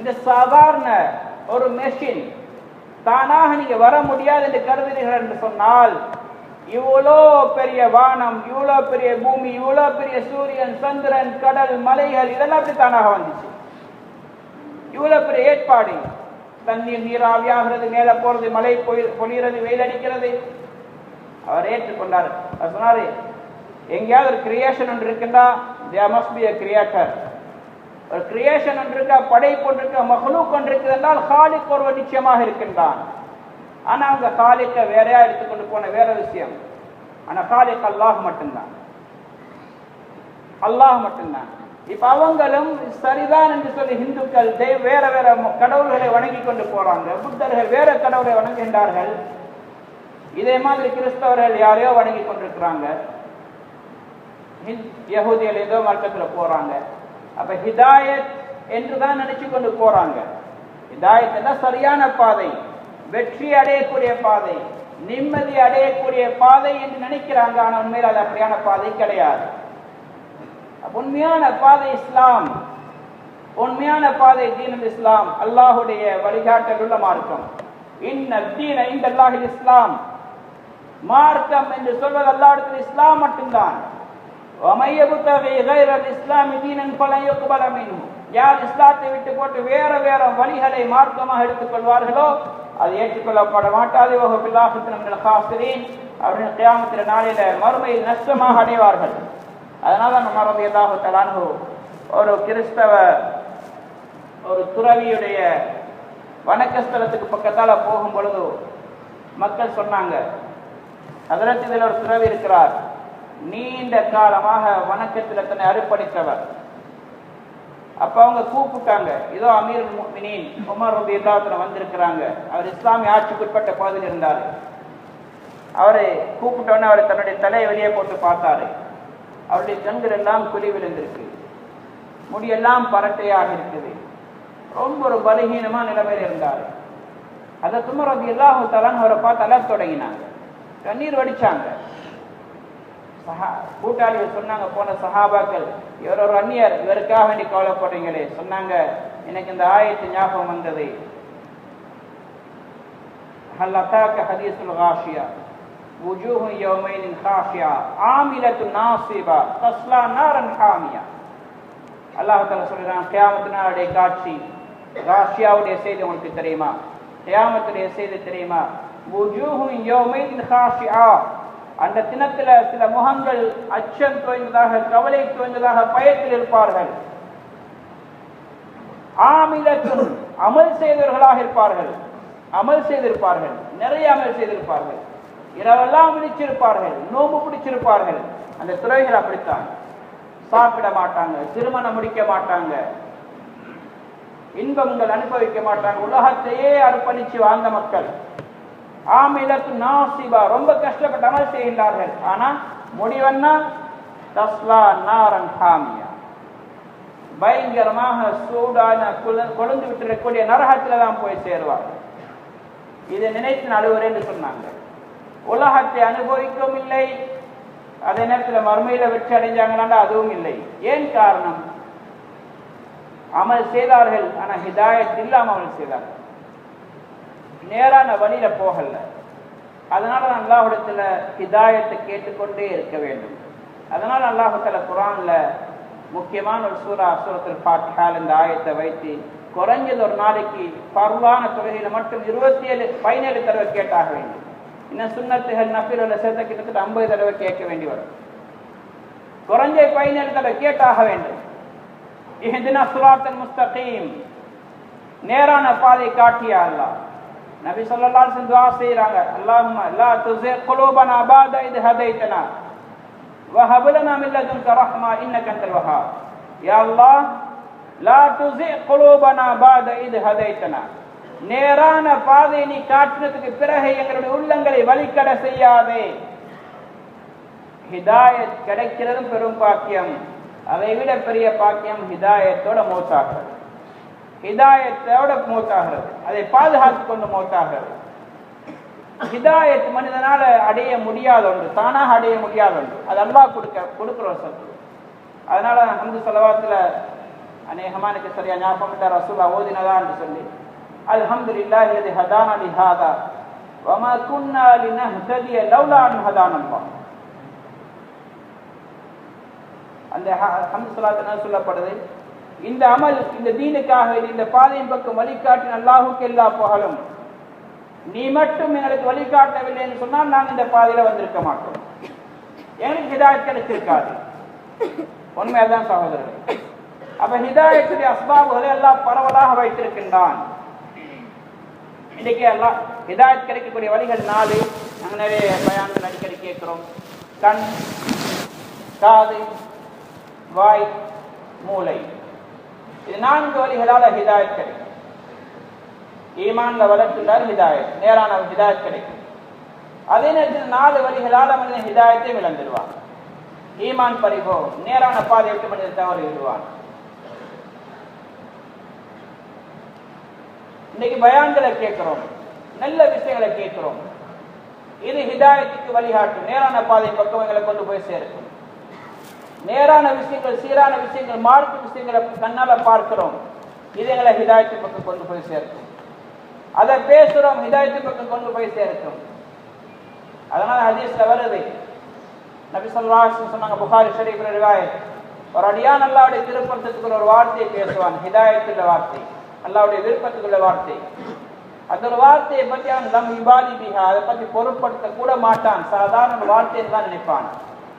இந்த சாதாரண ஒரு மெஷின் தானாக நீங்க வர முடியாது என்று கருதுகிறீர்கள் என்று சொன்னால், இவ்வளோ பெரிய வானம், இவ்வளோ பெரிய பூமி, இவ்வளோ பெரிய சூரியன், சந்திரன், கடல், மலைகள், இதெல்லாம் அப்படி தானாக வந்துச்சு. இவ்வளோ பெரிய ஏற்பாடு, தண்ணீர் நீராவியாகிறது, மேலே போறது, மழை பொழிகிறது, வெயில் அடிக்கிறது. அவர் ஏற்றுக்கொண்டார். அவர் சொன்னாரு, எங்கேயாவது ஒரு கிரியேஷன் ஒன்று இருக்குன்னா, there must be a creator. ஒரு கிரியேஷன் ஒன்று இருக்கா, படைப்பு ஒன்று இருக்கா, மஹ்லூக் ஒன்று இருக்குது என்றால் காலிக் ஒருவர் நிச்சயமாக இருக்கின்றான். ஆனா அவங்க காலிக்க வேறையா எடுத்துக்கொண்டு போன வேற விஷயம். ஆனா காலிக் அல்லாஹ் மட்டும்தான், அல்லாஹ் மட்டும்தான். இப்ப அவங்களும் சரிதான் என்று சொல்லி இந்துக்கள் வேற வேற கடவுள்களை வணங்கி கொண்டு போறாங்க. புத்தர்கள் வேற கடவுளை வணங்குகின்றார்கள். இதே மாதிரி கிறிஸ்தவர்கள் யாரையோ வணங்கி கொண்டிருக்கிறாங்க. யஹூதிகள் ஏதோ மார்க்கத்துல போறாங்க. அப்ப ஹிதாயத் என்றுதான் நினைச்சு கொண்டு போறாங்க. ஹிதாயத் என்ற சரியான பாதை, வெற்றி அடையக்கூடிய பாதை, நிம்மதி அடையக்கூடிய பாதை என்று நினைக்கிறாங்க. ஆனா உண்மையில் அது அப்படியான பாதை கிடையாது. உண்மையான பாதை இஸ்லாம், உண்மையான பாதை தீனுல் இஸ்லாம், அல்லாஹுடைய வழிகாட்டல் உள்ள மார்க்கம். இன்ன தீன இன்தல்லாஹில் இஸ்லாம், மார்க்கம் என்று சொல்வது அல்லாஹ்விடத்தில் இஸ்லாம் மட்டும்தான். யார் இஸ்லாத்தை விட்டு போட்டு வேற வேற வழிகளை மார்க்கமாக எடுத்துக் கொள்வார்களோ அது ஏற்றுக்கொள்ளப்பட மாட்டாது. அவர்கள் கியாமத்தின் நாளில மறுமையில் நஷ்டமாக அடைவார்கள். அதனால நம்ம ரலியல்லாஹு தஆலா அன்ஹு ஒரு கிறிஸ்தவ ஒரு துறவியுடைய வணக்கஸ்தலத்துக்கு பக்கத்தால் போகும் பொழுது மக்கள் சொன்னாங்க, ஹதரத் இதில் ஒரு துறவி இருக்கிறார், நீண்ட காலமாக வணக்கத்தில் தன்னை அர்ப்பணித்தவர். அப்ப அவங்க கூப்பிட்டாங்க, இதோ அமீர் முஃமினீன் உமர் ரலியல்லாஹு அன்ஹு வந்திருக்கிறாங்க. அவர் இஸ்லாமிய ஆட்சிக்குட்பட்ட பகுதியில் இருந்தார். அவரை கூப்பிட்டோன்னே அவர் தன்னுடைய தலையை வெளியே போட்டு பார்த்தாரு. அவருடைய கண்கள் எல்லாம் குழி விழுந்திருக்கு, முடியெல்லாம் பரட்டையாக இருக்குது, ரொம்ப ஒரு பலகீனமான நிலைமையில் இருந்தார். அதை உமர் ரலியல்லாஹு தஆலா அவரை பார்த்து அழத் தொடங்கினாங்க, கண்ணீர் வடிச்சாங்க. கூட்டாளிகள் சொன்னாங்க, போன சஹாபாக்கள், இவர் ஒரு அந்நியர், இவருக்காக வேண்டி கவலைப்படுறீங்களே. சொன்னாங்க, எனக்கு இந்த ஆயத்து ஞாபகம் வந்தது. ஹல் அதாக ஹதீஸுல் காஷியா வுஜூஹு யௌமைன் காஷியா ஆமிலத்து நாஸிபா தஸ்லா நாரன் ஹாமியா. அல்லாஹ் தஆலா சொல்றான், கியாமத் நாளுடைய காட்சி, காஷியாவுடைய செய்தி உங்களுக்கு தெரியுமா? கியாமத்துடைய செய்தி தெரியுமா? வுஜூஹு யௌமைன் காஷியா, அந்த தினத்துல சில முகங்கள் அச்சம் தோய்ந்ததாக, கவலை தோய்ந்ததாக, பயத்தில் இருப்பார்கள். ஆமிலத்துன், அமல் செய்தவர்களாக இருப்பார்கள், அமல் செய்திருப்பார்கள், நிறைய அமல் செய்திருப்பார்கள், இரவெல்லாம் விழிச்சிருப்பார்கள், நோம்பு பிடிச்சிருப்பார்கள். அந்த துறைகள் அப்படித்தான், சாப்பிட மாட்டாங்க, திருமணம் முடிக்க மாட்டாங்க, இன்பங்கள் அனுபவிக்க மாட்டாங்க, உலகத்தையே அர்ப்பணிச்சு வாழ்ந்த மக்கள். ஆமிலத்து நாசிபா, ரொம்ப கஷ்டப்பட்டு அமல் செய்கின்றார்கள். ஆனா முடிவன்னா தஸ்லா நாரன் ஹாமியா, பயங்கரமாக சூடான கொழுந்து விட்டிருக்கக்கூடிய நரகத்துல தான் போய் சேருவார்கள். இதை நினைத்து நடுவர் என்று சொன்னாங்க. உலகத்தை அனுபவிக்கவும் இல்லை, அதே நேரத்தில் மறுமையில வெற்றி அடைஞ்சாங்கன்னா அதுவும் இல்லை. ஏன் காரணம்? அமல் செய்தார்கள், ஆனா ஹிதாயத் இல்லாம அமல் செய்தார்கள், நேரான வழியில போகல. அதனால அல்லாஹ்விடத்துல ஹிதாயத்தை கேட்டுக்கொண்டே இருக்க வேண்டும். அதனால அல்லாஹ் தஆலா குர்ஆன்ல முக்கியமான ஒரு சூரத்துல் ஃபாத்திஹால இந்த ஆயத்தை வைத்து குறைஞ்சது ஒரு நாளைக்கு பர்வான தொழுகையில மட்டும் 17 தடவை கேட்டாக வேண்டும். இன்னும் சுன்னத்துகள் நஃபிலுல சேர்த்த கிட்டத்தட்ட 50 தடவை கேட்க வேண்டி வரும். குறைஞ்ச 17 தடவை கேட்டாக வேண்டும். இஹ்தினா ஸிராத்தல் முஸ்தகீம், நேரான பாதை காட்டியா அல்லாஹ். நபி ஸல்லல்லாஹு அலைஹி வஸல்லம் துஆ செய்றாங்க, அல்லாஹும்ம லா துஸிக் குலூபனா பஅத இத் ஹதைதனா வ ஹப் லனா மின் லதுன்க ரஹ்மா இன்னக அன்தல் வஹ்ஹாப். யா அல்லாஹ், லா துஸிக் குலூபனா பஅத இத் ஹதைதனா, நேரான பாதை நீ காட்டினதுக்கு பிறகு எங்களுடைய உள்ளங்களை வழிகட செய்யாதே. ஹிதாயத் கிடைக்கிறதும் பெரும் பாக்கியம், அதை விட பெரிய பாக்கியம் ஹிதாயத்தோட மௌத்தாகிறது. ஹிதாயத்தோட மௌத்தாகிறது, அதை பாதுகாத்து கொண்டு மௌத்தாகிறது. ஹிதாயத் மனிதனால அடைய முடியாத ஒன்று, தானாக அடைய முடியாத ஒன்று, அது அல்லாஹ் கொடுக்கிற ஒரு சொத்து. அதனால ஹம்து ஸலவாத்துல அநேகமானுக்கு சரியா ஞாபகம் இல்ல, ரசூலா ஓதினதா என்று சொல்லி, அல்ஹம்துலில்லாஹி அல்லதி ஹதானா லிஹாதா வமா குன்னா லினஹ்ததிய லௌலா அன் ஹதானல்லாஹ். அந்த ஹம்து ஸலாத் என்ன சொல்லப்படுது? இந்த அமல், இந்த தீனுக்காக, இந்த பாதையின் பக்கம் வழிகாட்டின அல்லாஹுக்கு எல்லா புகழும். நீ மட்டும் எங்களுக்கு வழிகாட்டவில்லை என்று சொன்னால் நாங்கள் இந்த பாதையில வந்திருக்க மாட்டோம், எங்களுக்கு ஹிதாயத் கிடைச்சிருக்காது. உண்மையாதான் சகோதரர்கள். அப்ப ஹிதாயத்துடைய அஸ்பாபுகளை எல்லாம் பரவலாக வைத்திருக்கின்றான். இன்னைக்கு எல்லாம் ஹிதாயத் கிடைக்கக்கூடிய வழிகள் 4. நாங்கள் நிறைய பயான்கள் அடிக்கடி கேட்கிறோம். கண், காது, வாய், மூளை, இது 4 வழிகளால ஹிதாயத் கிடைக்கும். ஈமான்ல வளர்த்துள்ளார் ஹிதாயத், நேரான ஹிதாயத் கிடைக்கும். அதே நேரத்தில் 4 வழிகளால மனிதன் ஹிதாயத்தை விளந்துடுவான். ஈமான் பறிபோகும், நேரான பாதை விட்டு மனிதன் தவறு விடுவான். இன்னைக்கு பயான்களை கேட்கிறோம், நல்ல விஷயங்களை கேட்கிறோம், இது ஹிதாயத்துக்கு வழிகாட்டும், நேரான பாதை பக்கம் எங்களை கொண்டு போய் சேர்க்கும். நேரான விஷயங்கள், சீரான விஷயங்கள், மார்க்க விஷயங்களை கண்ணால பார்க்கிறோம், இது எங்களை ஹிதாயத்து பக்கம் கொண்டு போய் சேர்க்கும். அதை பேசுறோம், ஹிதாயத்து பக்கம் கொண்டு போய் சேர்க்கும். அதனால ஹதீஸ்ல வருது, நபி ஸல்லல்லாஹு அலைஹி வஸல்லம் சொன்னாங்க, புகாரி ஷரீஃப்ல ரிவாயத், ஒரு அடியான் அல்லாஹ்வுடைய திருப்பத்துக்குள்ள ஒரு வார்த்தையை பேசுவான், ஹிதாயத்துள்ள வார்த்தை, அல்லாஹ்வுடைய விருப்பத்துக்குள்ள வார்த்தை. அந்த ஒரு வார்த்தையை பற்றி அவன் லம் யுபாலி பிஹா, அதை பற்றி பொருட்படுத்த கூட மாட்டான், சாதாரண வார்த்தையை தான் நினைப்பான்.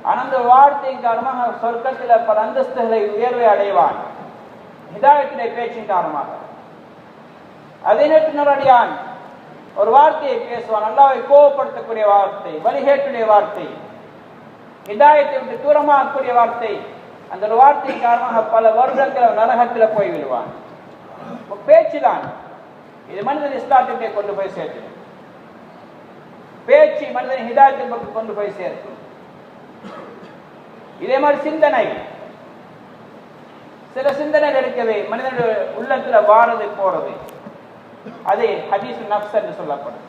ஆனால் அந்த வார்த்தையின் காரணமாக சொர்க்கத்தில் பல அந்தஸ்துகளை உயர்வை அடைவான், ஹிதாயத்துடைய பேச்சின் காரணமாக. அதே நேற்று அடியான் ஒரு வார்த்தையை பேசுவான், அல்லாஹ்வை கோபப்படுத்தக்கூடிய வார்த்தை, வழிகேட்டுடைய வார்த்தை, ஹிதாயத்தை விட்டு தூரமாகக்கூடிய வார்த்தை. அந்த ஒரு வார்த்தையின் காரணமாக பல வருடங்கள் நரகத்தில் போய் விடுவான். பேச்சுதான் இது மனிதன் இஸ்லாத்திலே கொண்டு போய் சேர்க்கும். பேச்சு மனிதன் ஹிதாயத்தின் பக்கம் கொண்டு போய் சேர்க்கும். இதே மாதிரி சிந்தனை, சில சிந்தனைகள் இருக்கவே மனிதனுடைய உள்ளத்தில் வாரது போறது, அது ஹதீஸ் நஃப்ஸ் என்று சொல்லப்படும்.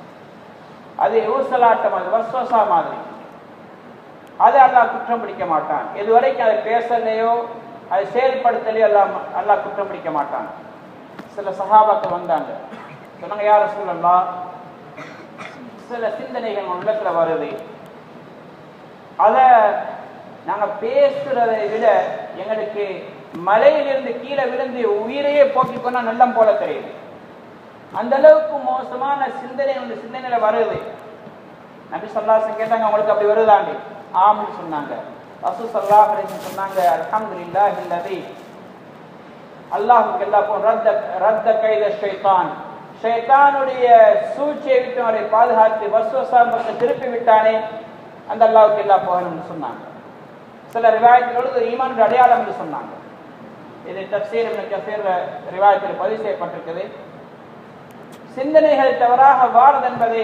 அது ஊசலாட்ட மாதிரி, வஸ்வசா மாதிரி. அதை அல்லாஹ் குற்றம் பிடிக்க மாட்டான். இதுவரைக்கும் அதை பேசலையோ அதை செயல்படுத்தலையோ அல்லாஹ் குற்றம் பிடிக்க மாட்டான். சில சஹாபாக்கள் வந்தாங்க, சொன்னாங்க, யா ரசூலல்லாஹ், சில சிந்தனைகள் உள்ளத்தில் வருது, அதை நாங்கள் பேசுறதை விட எங்களுக்கு மலையிலிருந்து கீழே விழுந்து உயிரையே போக்கிக்கொண்டா நல்லம் போல தெரியுது. அந்த அளவுக்கு மோசமான சிந்தனை சிந்தனையில வருது. நபி ஸல்லல்லாஹு அலைஹி வஸல்லம் கேட்டாங்க, உங்களுக்கு அப்படி வருதாண்டி? ஆம்னு சொன்னாங்க. ரசூல் ஸல்லல்லாஹு அலைஹி வஸல்லம் சொன்னாங்க, அல்ஹம்துலில்லாஹி அல்லதி அல்லாஹ்வுக்கு எல்லா ரத்த கைத ஷைத்தான், ஷைத்தானுடைய சூழ்ச்சியை விட்டு அவரை பாதுகாத்து வஸ்வசா பக்கம் திருப்பி விட்டானே, அந்த அல்லாஹ்வுக்கு எல்லா புகழும் சொன்னாங்க. சில ரிவாயத்திலோடு ஒரு ஈமானுடைய அடையாளம் என்று சொன்னாங்க. இது தஃப்சீர் இப்னு கஸீர் ரிவாயத்தில் பதிவு செய்யப்பட்டிருக்குது. சிந்தனைகள் தவறாக வாரது என்பது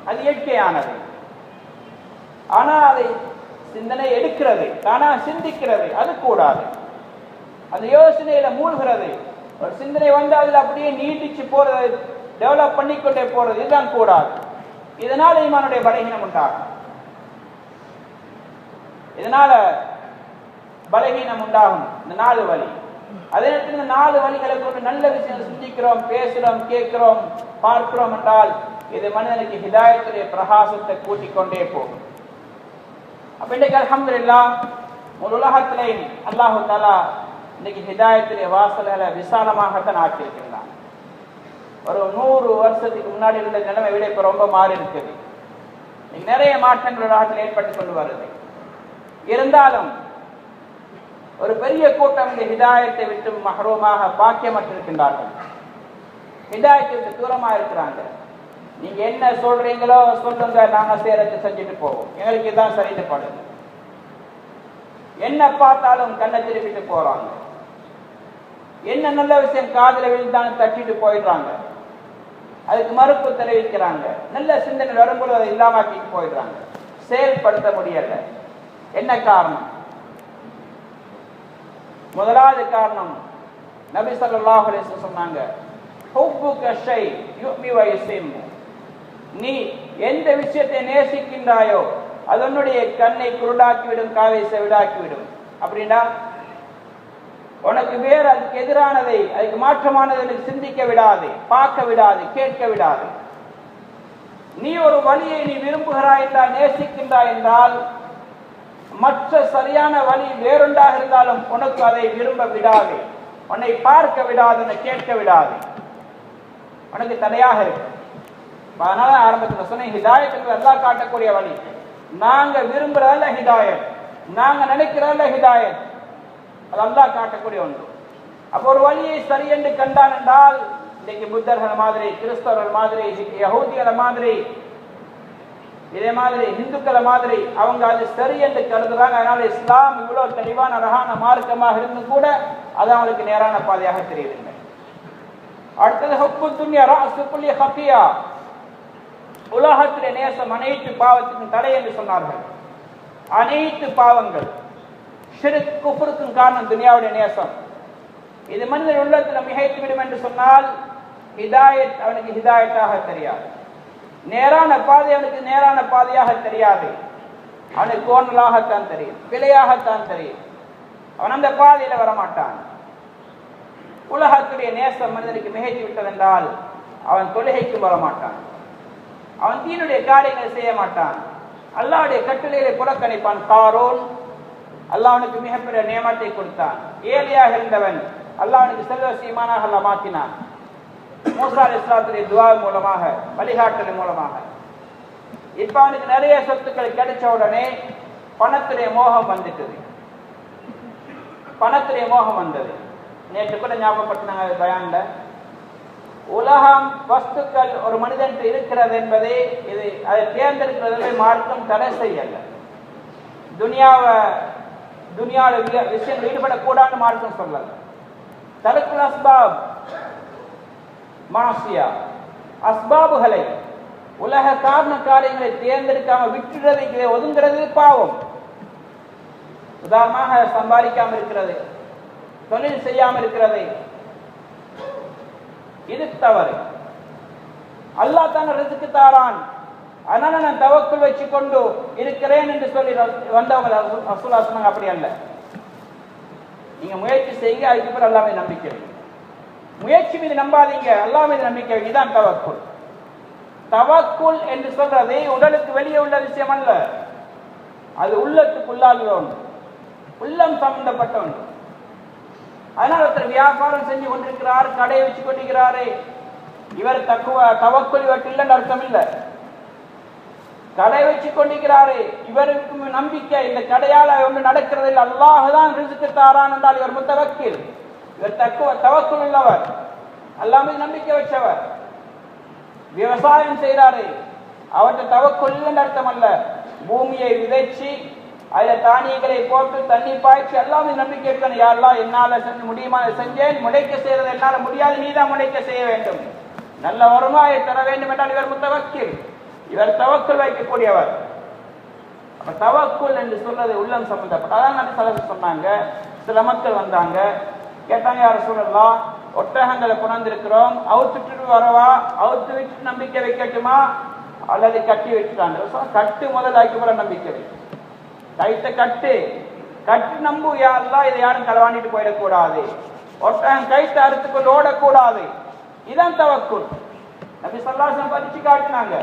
அது இயற்கையானது. ஆனால் அதை சிந்தனை எடுக்கிறது, தானா சிந்திக்கிறது, அது கூடாது. அந்த யோசனையில மூழ்கிறது. ஒரு சிந்தனை வந்து அதில் அப்படியே நீட்டிச்சு போறது, டெவலப் பண்ணிக்கொண்டே போறது, இதுதான் கூடாது. இதனால ஈமானுடைய பலகீனம் உண்டாகும். இதனால பலகீனம் உண்டாகும். இந்த 4 வழி. அதே நேரத்தில் இந்த 4 வழிகளை கொண்டு நல்ல விஷயங்களை சிந்திக்கிறோம், பேசுறோம், கேட்கிறோம், பார்க்கிறோம் என்றால் இது மனிதனுக்கு ஹிதாயத்துடைய பிரகாசத்தை கூட்டிக் கொண்டே போகும். அப்ப இன்றைக்கு அல்ஹம்துலில்லாஹ் ஒரு உலகத்திலே அல்லாஹு தஆலா இன்னைக்கு ஹிதாயத்துடைய வாசல்களை விசாலமாகத்தான் ஆக்கியிருக்கிறான். ஒரு 100 வருஷத்துக்கு முன்னாடி இருந்த நிலைமை விட இப்ப ரொம்ப மாறி இருக்குது. நிறைய மாற்றங்கள் உலகத்தில் ஏற்பட்டுக் கொண்டு வருது. இருந்தாலும் ஒரு பெரிய கூட்டம் இந்த ஹிதாயத்தை விட்டு மஹ்ரூமாக பாக்கியமற்றிருக்கின்றார்கள். ஹிதாயத்தை விட்டு தூரமா இருக்கிறாங்க. நீங்க என்ன சொல்றீங்களோ சொல்லுங்க, நாங்க சேரத்தை செஞ்சுட்டு போவோம், எங்களுக்கு இதுதான் சரின்னு படுது. என்ன பார்த்தாலும் கண்ணை திருப்பிட்டு போறாங்க. என்ன நல்ல விஷயம் காதுல விழுந்தாலும் தட்டிட்டு போயிடுறாங்க. அதுக்கு மறுப்பு தெரிவிக்கிறாங்க. நல்ல சிந்தனை வரும்போது அதை இல்லாமக்கிட்டு போயிடுறாங்க. செயல்படுத்த முடியல. என்ன காரணம்? முதலாவது காரணம் நபி ஸல்லல்லாஹு அலைஹி வஸல்லம் சொன்னாங்க, ஹுப்புக ஷை யுமி வ யுஸிம். நீ எந்த விஷயத்தை நேசிக்கின்றாயோ அது உன்னுடைய கண்ணை குருடாக்கிவிடும், காதை செவிடாக்கிவிடும். அப்படின்னா உனக்கு வேறு அதுக்கு எதிரானதை, அதுக்கு மாற்றமானதை சிந்திக்க விடாது, பார்க்க விடாது, கேட்க விடாது. நீ ஒரு வழியை நீ விரும்புகிறாய் என்றால், நேசிக்கின்றாய் என்றால், மற்ற சரியான வழி வேறொன்றாக இருந்தாலும் உனக்கு அதை விரும்ப விடாது, உன்னை பார்க்க விடாது, உன்னை கேட்க விடாது, உனக்கு தடையாக இருக்கு. அதனால ஆரம்பத்தில் சொன்ன ஹிதாயத்துக்கு அல்லாஹ் காட்டக்கூடிய வழி. நாங்க விரும்புறதுல ஹிதாயத், நாங்க நினைக்கிறதுல ஹிதாயத், அது அல்லாஹ் காட்டக்கூடிய ஒன்று. அப்போ ஒரு வழியை சரி என்று கண்டான் என்றால், இன்னைக்கு புத்தர்கள் மாதிரி, கிறிஸ்தவர்கள் மாதிரி, யஹூதிகளை மாதிரி, இதே மாதிரி இந்துக்களை மாதிரி அவங்க அது சரி என்று கருதுறாங்க. அதனால இஸ்லாம் இவ்வளவு தெளிவான அழகான மார்க்கமாக இருந்தும் கூட அது அவங்களுக்கு நேரான பாதையாக தெரியுதுங்க. அடுத்தது ஹுப்பு துன்யா ராஸு குல்லி ஹஃபியா. உலகத்திலே நேசம் அனைத்து பாவத்துக்கும் தடை என்று சொன்னார்கள். அனைத்து பாவங்கள், ஷிர்க், குஃப்ருக்கும் காரணம் துன்யாவுடைய நேசம். இது மனிதன் உள்ளத்தில் மிகைத்து விடும் என்று சொன்னால் ஹிதாயத் அவனுக்கு ஹிதாயத்தாக தெரியாது. நேரான பாதை அவனுக்கு நேரான பாதையாக தெரியாது. அவனுக்கு கோணலாகத்தான் தெரியும், பிழையாகத்தான் தெரியும். அவன் அந்த பாதையில வரமாட்டான். உலகத்துடைய நேசம் மனிதனுக்கு மிகைத்து விட்டதென்றால் அவன் தொழுகைக்கு வரமாட்டான், அவன் தீனுடைய காரியங்களை செய்ய மாட்டான், அல்லாஹ்வுடைய கட்டளைகளை புறக்கணிப்பான். காரூன் அல்லாஹ் அவனுக்கு மிகப்பெரிய நியமத்தை கொடுத்தான். ஏழையாக இருந்தவன் அல்லாஹ் அவனுக்கு செல்வ சீமானாக அல்லாஹ் மாற்றினான். மூசா அலைஹிஸ்ஸலாத்துடைய துஆ மூலமாக, வழிகாட்டல் மூலமாக. இப்ப அவனுக்கு நிறைய சொத்துக்கள் கிடைச்ச உடனே பணத்துடைய மோகம் வந்துட்டது. பணத்துடைய மோகம் வந்தது. நேற்று கூட ஞாபகப்படுத்தினாங்க பயான்ல. உலகம் வஸ்துக்கள் ஒரு மனிதன் இருக்கிறது என்பதை இது அதை தேர்ந்தெடுக்கிறதில் மார்க்கம் தடை செய்யல. துனியாவில் விஷயங்கள் ஈடுபடக்கூடாதுன்னு மார்க்கம் சொல்லல. தருக்குல் அஸ்பாப் மாசியா, அஸ்பாபுகளை உலக காரண காரியங்களை தேர்ந்தெடுக்காம விட்டுறது, ஒதுங்கிறது பாவம். உதாரணமாக சம்பாதிக்காம இருக்கிறது, தொழில் செய்யாமல் இருக்கிறது, இது தவறு. அல்லாஹ் தான் ரிஸ்க் தாரான், அதனால நான் தவக்குள் வச்சு கொண்டு இருக்கிறேன் என்று சொல்லி வந்தவங்க ரசூலுல்லாஹ் சொன்னாங்க. அப்படி அல்ல. நீங்க முயற்சி செய்யுங்க, அதுக்கு பிறகு அல்லாஹ் மீது நம்பிக்கை வைங்க. முயற்சி மீது நம்பாதீங்க, அல்லாஹ் மீது நம்பிக்கை வைங்க. இதுதான் தவக்குல். தவக்குல் என்று சொல்றது உடலுக்கு வெளியே உள்ள விஷயம் அல்ல, அது உள்ளத்துக்குள்ளால் ஒன்று, உள்ளம் சம்பந்தப்பட்ட ஒன்று. அதனால் ஒருத்தர் வியாபாரம் செஞ்சு கொண்டிருக்கிறார், கடையை வச்சு கொண்டிருக்கிறாரே, இவர் தவக்குல் இவருக்கு இல்லைன்னு அர்த்தம் இல்லை. கடை வச்சு கொண்டிருக்கிறாரு, இவருக்கு நம்பிக்கை இந்த கடையால் ஒன்று நடக்கிறது இல்லை, அல்லாஹ் தான் ரிஸ்க் தாரான் என்றால் இவர் முத்தவக்கில், இவர் தவக்குல் உள்ளவர், அல்லாஹ் மீது நம்பிக்கை வச்சவர். விவசாயம் செய்கிறாரு, அவற்றை தவக்குல் இல்லைன்னு அர்த்தம் அல்ல. பூமியை விதைச்சு அதில் தானியங்களை போட்டு தண்ணி பாய்ச்சி அல்லாஹ் மீது நம்பிக்கை இருக்கணும். யாரெல்லாம் என்னால் செஞ்சு முடியுமா செஞ்சேன், முளைக்க செய்யறது என்னால் முடியாது, நீதான் முளைக்க செய்ய வேண்டும், நல்ல வருமாயை தர வேண்டும் என்றால் இவர் முத்தவக்கில், இவர் தவக்குல் வைக்கக்கூடியவர். அப்ப தவக்குல் என்று சொல்றது உள்ளம் சம்பந்தப்பட்ட. அதான் நபி ஸல்லல்லாஹு அலைஹி வஸல்லம் சொன்னாங்க. சில மக்கள் வந்தாங்க, கேட்டாங்க, யார் ரசூலல்லாஹ், ஒட்டகங்களை கொண்டிருக்கிறோம், அவுத்துட்டு வரவா, அவுத்து விட்டு நம்பிக்கை வைக்கட்டுமா அல்லது கட்டி வச்சுட்டாங்க? கட்டு முதல் ஆக்கிப்புற நம்பிக்கை வை, கைத்தை கட்டு நம்பு, யாரெல்லாம் இதை யாரும் களவாண்டிட்டு போயிடக்கூடாது, ஒட்டகம் கைத்தை அறுத்துக்கொண்டு ஓடக்கூடாது. இதான் தவக்குல். நபி ஸல்லல்லாஹு அலைஹி வஸல்லம் படிச்சு காட்டினாங்க.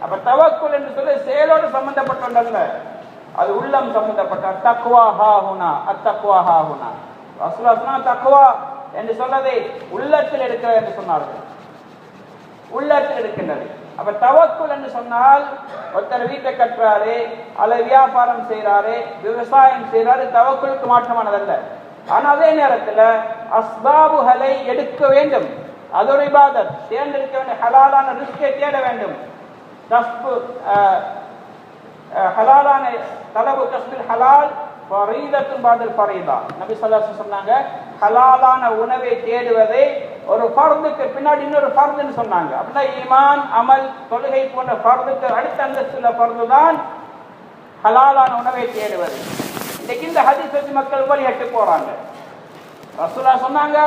அப்ப தவக்குல் என்று சொல்லி செயலோடு சம்பந்தப்பட்டல்ல, அது உள்ளம் சம்பந்தப்பட்ட. தக்வா ஹாஹுனா, அத்தக்வா ஹாஹுனா. ரசூலுல்லாஹ் சொன்னாங்க தக்வா என்று சொல்லதை உள்ளத்தில் இருக்கிறது என்று சொன்னார்கள், உள்ளத்தில் இருக்கின்றது. அப்ப தவக்குல் என்று சொன்னால் ஒருத்தர் வீட்டை கட்டுறாரு அல்லது வியாபாரம் செய்யறாரு, விவசாயம் செய்யறாரு, தவக்குலுக்கு மாற்றமானதல்ல. ஆனா அதே நேரத்தில் அஸ்பாபுகளை எடுக்க வேண்டும், அது ஒரு இபாதத். தேர்ந்தெடுக்க வேண்டும், ஹலாலான ரிஸ்கை தேட வேண்டும். ஹலாலான தலபு கஸ்பில் ஹலால் ஃபரீதத்துன் பாதல் ஃபரீதா. நபி ஸல்லல்லாஹு அலைஹி வஸல்லம் சொன்னாங்க, ஹலாலான உணவை தேடுவதை ஒரு ஃபர்துக்கு பின்னாடி இன்னொரு ஃபர்துன்னு சொன்னாங்க. அப்படின்னா ஈமான், அமல், தொழுகை போன்ற ஃபர்துக்கு அடுத்த அந்தஸ்துள்ள ஃபர்து தான் ஹலாலான உணவை தேடுவது. இன்னைக்கு இந்த ஹதீஸ் வச்சு மக்கள் வழிகட்டு போறாங்க. ரசூலுல்லாஹ் சொன்னாங்க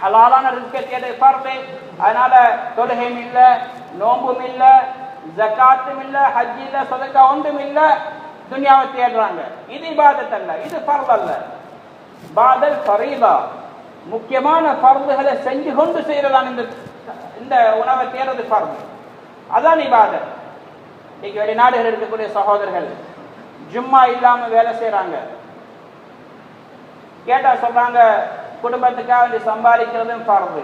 ஹலாலான ரிஸ்கை தேட ஃபர்து, அதனால தொழுகையும் இல்லை, நோம்பும் இல்லை, ஜகாத்தும் இல்லை, ஹஜ் இல்லை, சதகா ஒன்றும் இல்லை, துன்யாவை தேடுறாங்க. இது இபாதத் அல்ல, இது ஃபர்து அல்ல. பாதல் ஃபரீதா, முக்கியமான ஃபர்துகளை செஞ்சு கொண்டு செய்யறதான் இந்த உணவை தேடுறது ஃபர்து, அதான் இபாதத். இன்னைக்கு வெளிநாடுகள் இருக்கக்கூடிய சகோதரர்கள் ஜும்மா இல்லாம வேலை செய்யறாங்க. கேட்டா சொல்றாங்க, குடும்பத்துக்காக வேண்டி சம்பாதிக்கிறதும் ஃபர்து,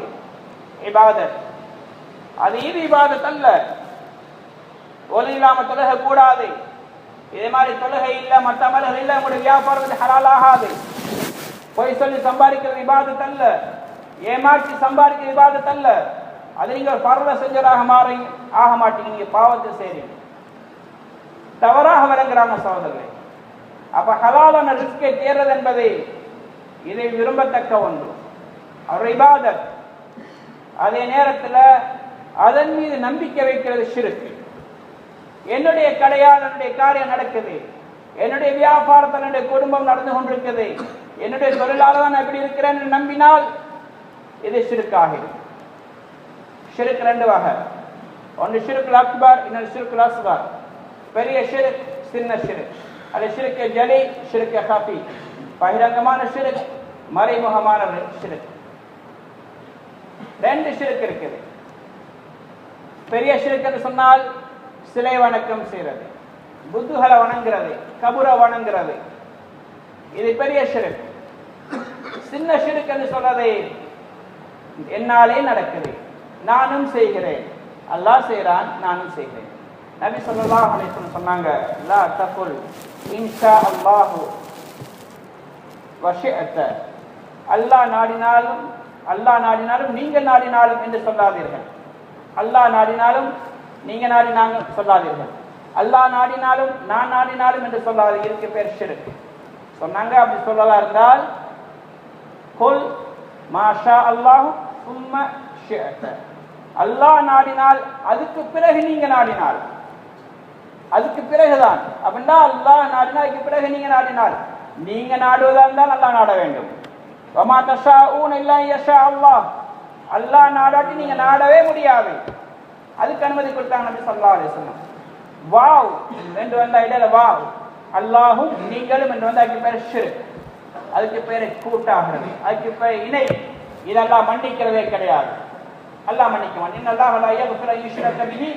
இபாதத். அது இது இபாதத் அல்ல. ஒலி இல்லாம தொழுகை கூடாது, இதே மாதிரி தொழுகை இல்லை, மற்ற அமல்கள் இல்லை, உங்களுடைய வியாபாரத்தில் ஹலால் ஆகாது. பொய் சொல்லி சம்பாதிக்கிறது இபாதத் அல்ல, ஏமாற்றி சம்பாதிக்கிறது இபாதத் அல்ல. அது நீங்க ஒரு ஃபர்த செஞ்சராக ஆக மாட்டீங்க, நீங்க பாவத்தை செய்றீங்க, தவறாக விளங்குறாங்க சகோதரர்களே. அப்ப ஹலாலான ரிஸ்கை தேர்றது என்பது இதை விரும்பத்தக்க ஒன்று, அவர் இபாதத். அதே நேரத்தில் அதன் மீது நம்பிக்கை வைக்கிறது ஷிர்க். என்னுடைய கடையால் என்னுடைய காரியம் நடக்குது, என்னுடைய வியாபாரத்தில் என்னுடைய குடும்பம் நடந்து கொண்டிருக்குது, என்னுடைய தொழிலாளர் நான் எப்படி இருக்கிறேன் நம்பினால் இது ஷிர்காகும். ஷிர்க் ரெண்டு வகை, ஒன்று ஷிர்குல் அக்பர், இன்னொரு ஷிர்குல் அஸ்கர். பெரிய ஷிர்க், சின்ன ஷிர்க். அது ஷிர்க் ஜலி, ஷிர்க் ஹஃபி, பகிரங்கமான ஷிர்க், மறைமுகமான ஷிர்க். ரெண்டு ஷிர்க் இருக்குது. பெரிய ஷிர்க் என்று சொன்னால் சிலை வணக்கம் செய்யறது, புத்துகளை வணங்குறது, கபுரை வணங்குறது, இது பெரிய ஷிர்க். சின்ன ஷிர்க் என்று சொல்றதை என்னாலே நடக்குது, நானும் செய்கிறேன், அல்லாஹ் செய்கிறான், நானும் செய்கிறேன். நபி ஸல்லல்லாஹு அலைஹி வஸல்லம் சொன்னாங்க, லா தகுல் இன்ஷா அல்லாஹு வஷிஅத, அல்லாஹ் நாடினாலும் அல்லாஹ் நாடினாலும் நீங்க நாடினாலும் என்று சொல்லாதீர்கள். அல்லாஹ் நாடினாலும் நீங்க நாடினாலும் சொல்லாதீர்கள். அல்லாஹ் நாடினாலும் நான் நாடினாலும் என்று சொல்லாது. இதுக்கு பேர் ஷிர்க். சொன்னாங்க அப்படி சொல்லதா இருந்தால் குல் மாஷா அல்லாஹ் சும்ம ஷிஅத, அல்லாஹ் நாடினால் அதுக்கு பிறகு நீங்க நாடினால், அதுக்கு பிறகுதான் அப்படின்னா அல்லாஹ் நாடினால் அதுக்கு பிறகு நீங்க நாடினால், நீங்க நாடுவதா இருந்தால் அல்லாஹ் நாட வேண்டும். வமா தஷாஊன இல்லா யஷா அல்லாஹ், அல்லாஹ் நாடாட்டி நீங்க நாடவே முடியாது. அதுக்கு அனுமதி கொடுத்தாங்க நபி ஸல்லல்லாஹு அலைஹி வஸல்லம். வாவ் என்று வந்தா இடையில வாவ், அல்லாஹும் நீங்களும் என்று வந்தா அதுக்கு பேர் ஷிர்க், அதுக்கு பேர் கூட்டாகிறது, அதுக்கு பேர் இணை. இதெல்லாம் மன்னிக்கிறதே கிடையாது. அல்லாஹ் மன்னிக்க மாட்டான். இன்னல்லாஹ லா யக்ஃபிரு அன் யுஷ்ரக பிஹி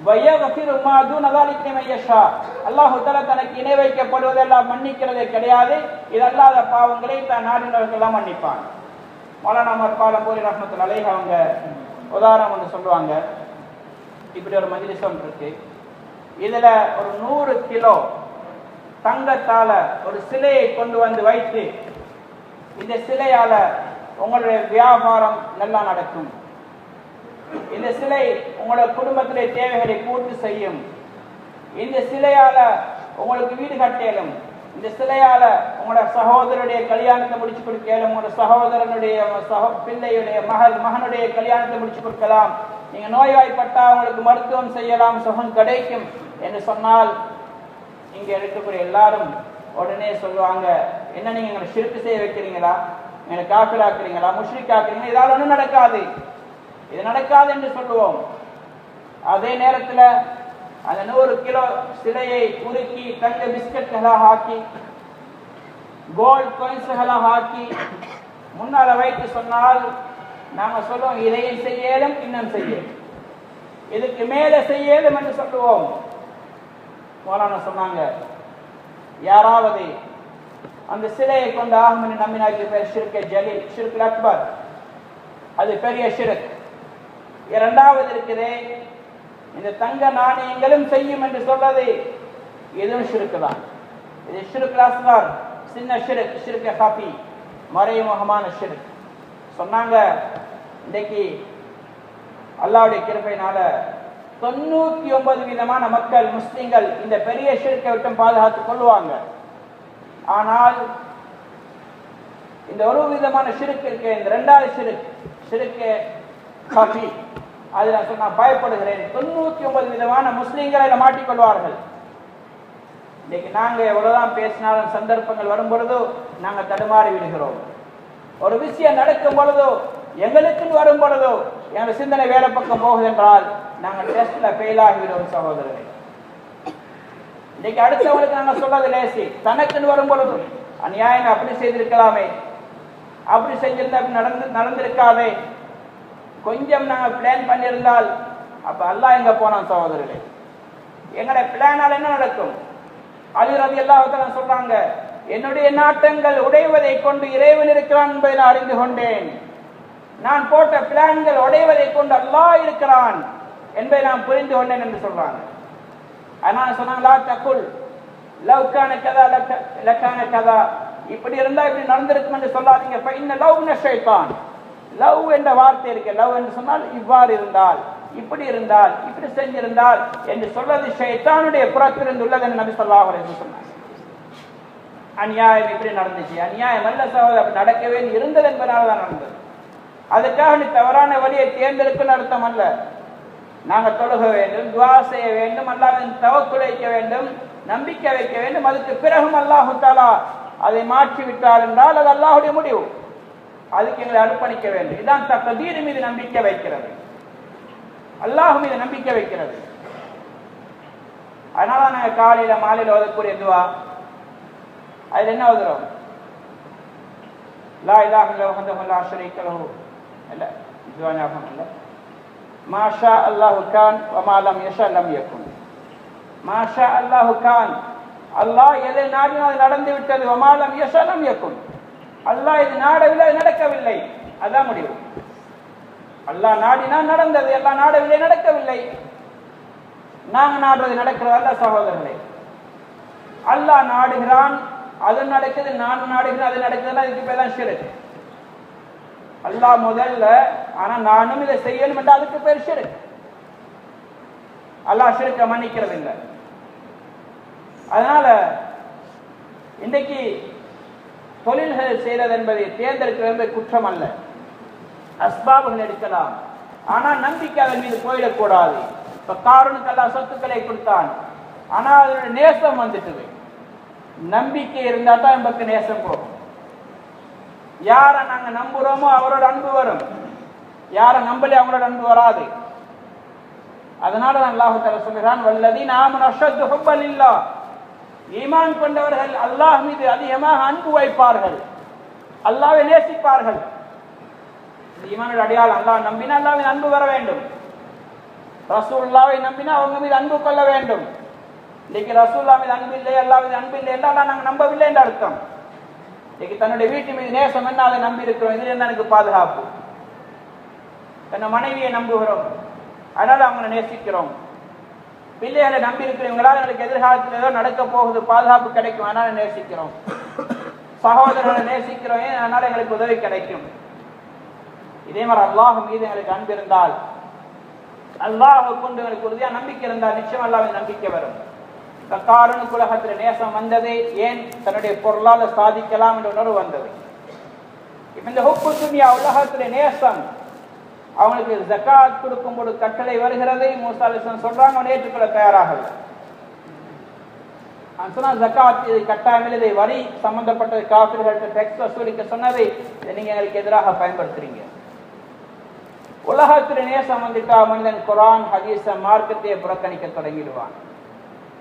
வ யக்ஃபிரு மா தூன ஸாலிக லிமன் யஷா. அல்லாஹ் தஆலா தனக்கு இணை வைக்கப்படுவதெல்லாம் மன்னிக்கிறதே கிடையாது. இதல்லாத பாவங்களை தான் நாடினவர்களெல்லாம் மன்னிப்பான். மௌலானா மர்பாலபூரி ரஹ்மத்துல்லாஹி அலைஹி அவங்க உதாரணம் ஒன்று சொல்லுவாங்க. இப்படி ஒரு மஜ்லிஸ் ஒன்று இருக்கு. இதுல ஒரு 100 கிலோ தங்கத்தால ஒரு சிலையை கொண்டு வந்து வைத்து, இந்த சிலையால உங்களுடைய வியாபாரம் நல்லா நடக்கும், இந்த சிலை உங்களோட குடும்பத்திலே தேவைகளை பூர்த்தி செய்யும், இந்த சிலையால உங்களுக்கு வீடு கட்டலும், இந்த சிலையால உங்களோட சகோதரனுடைய கல்யாணத்தை முடிச்சு கொடுக்கலும், உங்களோட சகோதரனுடைய பிள்ளையுடைய மகனுடைய கல்யாணத்தை முடிச்சு கொடுக்கலாம், நீங்க நோய்வாய்ப்பட்டா உங்களுக்கு மருத்துவம் செய்யலாம், சுகம் கிடைக்கும் என்று சொன்னால் இங்க இருக்கக்கூடிய எல்லாரும் உடனே சொல்லுவாங்க, என்ன நீங்க எங்களை ஷிர்க் செய்ய வைக்கிறீங்களா, எங்களை காஃபிர் ஆக்குறீங்களா, முஷ்ரிக் ஆக்குறீங்களா, இதால ஒன்றும் நடக்காது, இது நடக்காது என்று சொல்லுவோம். அதே நேரத்தில் அந்த 100 கிலோ சிலையை உருக்கி தங்க பிஸ்கட்களாக ஆக்கி கோல்ட் காயின்ஸ்களாக ஆக்கி முன்னால வைத்து சொன்னால் நாங்க சொல்லுவோம் இதையும் செய்யலும் இன்னும் செய்ய, இதுக்கு மேலே செய்யலும் என்று சொல்லுவோம். மௌலானா சொன்னாங்க, யாராவது அந்த சிலையை கொண்டு ஆகமனி நம்பினாக்கு பேர் ஷிர்க் ஜலீல், ஷிர்க் அக்பர், அது பெரிய ஷிர்க். இரண்டாவது இருக்குதே இந்த தங்க நாணயங்களும் செய்யும் என்று சொல்றது, இதுவும் ஷிர்க் தான். இது ஷிர்க் அஸ்கர், சின்ன ஷிர்க், ஷிர்க் ஹஃபி, மறைமுகமான ஷிர்க். சொன்னாங்க இன்னைக்கு அல்லாஹ்வுடைய கிருபையினால 99% மக்கள் முஸ்லிம்கள் இந்த பெரிய ஷிர்க்கை விட்டு பாதுகாத்துக் கொள்வாங்க. ஆனால் இந்த ஒரு விதமான ஷிர்க் இருக்கு, இந்த 2வது ஷிர்க், ஷிர்க் ஹஃபி, அது நான் சொன்னா பயப்படுகிறேன். 99% முஸ்லிம்களை மாட்டிக்கொள்வார்கள். இன்னைக்கு நாங்க எவ்வளவுதான் பேசினாலும் சந்தர்ப்பங்கள் வரும் பொழுதோ நாங்க தடுமாறி விடுகிறோம். ஒரு விஷயம் நடக்கும் பொழுதோ எங்களுக்குன்னு வரும் பொழுதோ எங்க சிந்தனை வேற பக்கம் போகுது என்றால் நாங்கள் டெஸ்ட்ல ஃபெயில் ஆகிவிடுவோம் சகோதரர்களே. இன்னைக்கு அடுத்தவங்களுக்கு நாங்க சொல்றது லேசி, தனக்குன்னு வரும் பொழுது அநியாயம் அப்படி செய்திருக்கலாமே, அப்படி செஞ்சிருந்தா நடந்திருக்காதே, கொஞ்சம் நாங்க பிளான் பண்ணியிருந்தால் அப்ப அல்லாஹ் எங்க போனோம் சகோதரர்களே. எங்களுடைய பிளானால் என்ன நடக்கும்? அலி ரலியல்லாஹு தஆலா சொல்றாங்க, என்னுடைய நாட்டங்கள் உடைவதை கொண்டு இறைவன் இருக்கிறான் என்பதை நான் அறிந்து கொண்டேன். நான் போட்ட பிளான்கள் உடைவதை கொண்டு அல்லாஹ் இருக்கிறான் என்பதை நான் புரிந்து கொண்டேன் என்று சொல்றாங்க. அதனால சொன்னாங்க, லா தகுல் லவ் கான கதா லகான கதா, இப்படி இருந்தா இப்படி நடந்திருக்கும் என்று சொல்லாதீங்க. ஃபஇன்ன லவ்ன ஷைத்தான், லவ் என்ற வார்த்தை இருக்கு, லவ் என்று சொன்னால் இவ்வாறு இருந்தால், இப்படி இருந்தால், இப்படி செஞ்சிருந்தால் என்று சொல்வது ஷைத்தானுடைய புறத்திலிருந்து உள்ளது என்று நபி ஸல்லல்லாஹு அலைஹி வஸல்லம் சொன்னார். அநியாயம் இப்படி நடந்துச்சு, அநியாயம் அல்ல சகோதரர், நடக்கவே இருந்தது என்பதனால தான் நடந்தது. அதுக்காக நீ தவறான வழியை தேர்ந்தெடுக்கும் அர்த்தம் அல்ல. நாங்க தொழுக வேண்டும், துஆ செய்ய வேண்டும், அல்லாஹ்வின் தவக்குல் வைக்க வேண்டும், நம்பிக்கை வைக்க வேண்டும். அதுக்கு பிறகும் அல்லாஹ் தஆலா அதை மாற்றி விட்டார் என்றால் அது அல்லாஹ்வுடைய முடிவு, அதுக்கு எங்களை அர்ப்பணிக்க வேண்டும். இதான் தக்தீர் மீது நம்பிக்கை வைக்கிறது, அல்லாஹ் மீது நம்பிக்கை வைக்கிறது. அதனால நாங்க காலையில மாலையில ஓதக்கூடிய துஆ, அதுல என்ன ஓதுறோம்? லா இலாஹ இல்லல்லாஹு வஹ்தஹு லா ஷரீக லஹு, இல்ல துஆ ஞாபகம் இல்ல. மாஷா அல்லாஹு கான் வ மா லம் யஷா லம் யகுன். மாஷா அல்லாஹு கான், அல்லாஹ் எதை நாடினால் அது நடந்து விட்டது. வ மா லம் யஷா லம் யகுன், அல்லாஹ் இது நாடவில்லை, அது நடக்கவில்லை, அதான் முடிவு. அல்லாஹ் நாடினா நடந்தது, எல்லாம் நாடவில்லை, நடக்கவில்லை. நாங்க நாடுறது நடக்கிறது அல்ல சகோதரர்களே. அல்லாஹ் நாடுகிறான், அது நடக்குது, நான் நாடுகிறேன், அது நடக்குதுன்னா இதுக்கு பேர் தான் ஷிர்க். அல்லாஹ் முதல்ல, ஆனா நானும் இதை செய்யணும் என்று அதுக்கு பேர் ஷிர்க். அல்லாஹ் ஷிர்க்க மன்னிக்கிறது இல்லை. அதனால இன்றைக்கு தொழில்கள் செய்வது என்பதை தேர்ந்தெடுக்கிறது குற்றம் அல்ல. அஸ்பாபுகள் எடுக்கலாம், ஆனால் நம்பிக்கை அதன் மீது போயிடக்கூடாது. இப்ப காரூனுக்கு அல்லாஹ் சொத்துக்களை கொடுத்தான், ஆனால் அதனுடைய நேசம் வந்துட்டு. நம்பிக்கை இருந்தா தான் நமக்கு நேசம் போகும். யாரை நாங்க நம்புறோமோ அவரோட அன்பு வரும், யாரை நம்பல அவங்களோட அன்பு வராது. அதனால அல்லாஹ் தஆலா சொல்கிறான், வல்லதீன ஆமனு அஷத்து ஹுப்பன் லில்லாஹ், ஈமான் கொண்டவர்கள் அல்லாஹ் மீது அதிகமாக அன்பு வைப்பார்கள், அல்லாஹ்வை நேசிப்பார்கள். ஈமானுடைய அடையாளம் அல்லாஹ் நம்பினா அல்லாஹ்வின் அன்பு வர வேண்டும். ரசூலுல்லாஹ்வை நம்பினா அவங்க மீது அன்பு கொள்ள வேண்டும். இன்னைக்கு ரசூலுல்லாஹ் மீது அன்பு இல்லை, அல்லாஹ் மீது அன்பு இல்லை என்றால் நாங்கள் நம்பவில்லை என்ற அர்த்தம். இன்னைக்கு தன்னுடைய வீட்டு மீது நேசம் என்ன அதை நம்பி இருக்கிறோம், இதுல என்ன எனக்கு பாதுகாப்பு. தன்னை மனைவியை நம்புகிறோம், அதனால அவங்களை நேசிக்கிறோம். பிள்ளைகளை நம்பி இருக்கிறவங்களால் எனக்கு எதிர்காலத்தில் ஏதோ நடக்க போகுது, பாதுகாப்பு கிடைக்கும், அதனால நேசிக்கிறோம். சகோதரர்களை நேசிக்கிறோம், அதனால எங்களுக்கு உதவி கிடைக்கும். இதே மாதிரி அல்லாஹ் மீது எங்களுக்கு அன்பு இருந்தால், அல்லாஹ் கொண்டு எங்களுக்கு உறுதியா நம்பிக்கை இருந்தால் நிச்சயம் அல்லாஹ்வின் நம்பிக்கை வரும். காரூனுக்கு உலகத்தில் நேசம் வந்தது ஏன்? தன்னுடைய பொருளால் சாதிக்கலாம் என்ற உணர்வு வந்தது. இப்ப இந்த ஹுப்பு துன்யா உலகத்தில் நேசம், அவங்களுக்கு ஜகாத் கொடுக்கும் ஒரு கட்டளை வருகிறது. மூசா அலைஹிஸ்ஸலாம் சொல்றாங்க, அவன் ஏற்றுக்கொள்ள தயாராகல. சொன்னா ஜகாத் இது கட்டாயம், இதை வரி சம்பந்தப்பட்ட காஃபிர்கள்ட்ட டெக்ஸ் வசூலிக்க சொன்னதை நீங்க எங்களுக்கு எதிராக பயன்படுத்துறீங்க. உலகத்தில் நேசம் வந்துட்டா மனிதன் குர்ஆன் ஹதீஸ மார்க்கத்தை புறக்கணிக்க தொடங்கிடுவான்.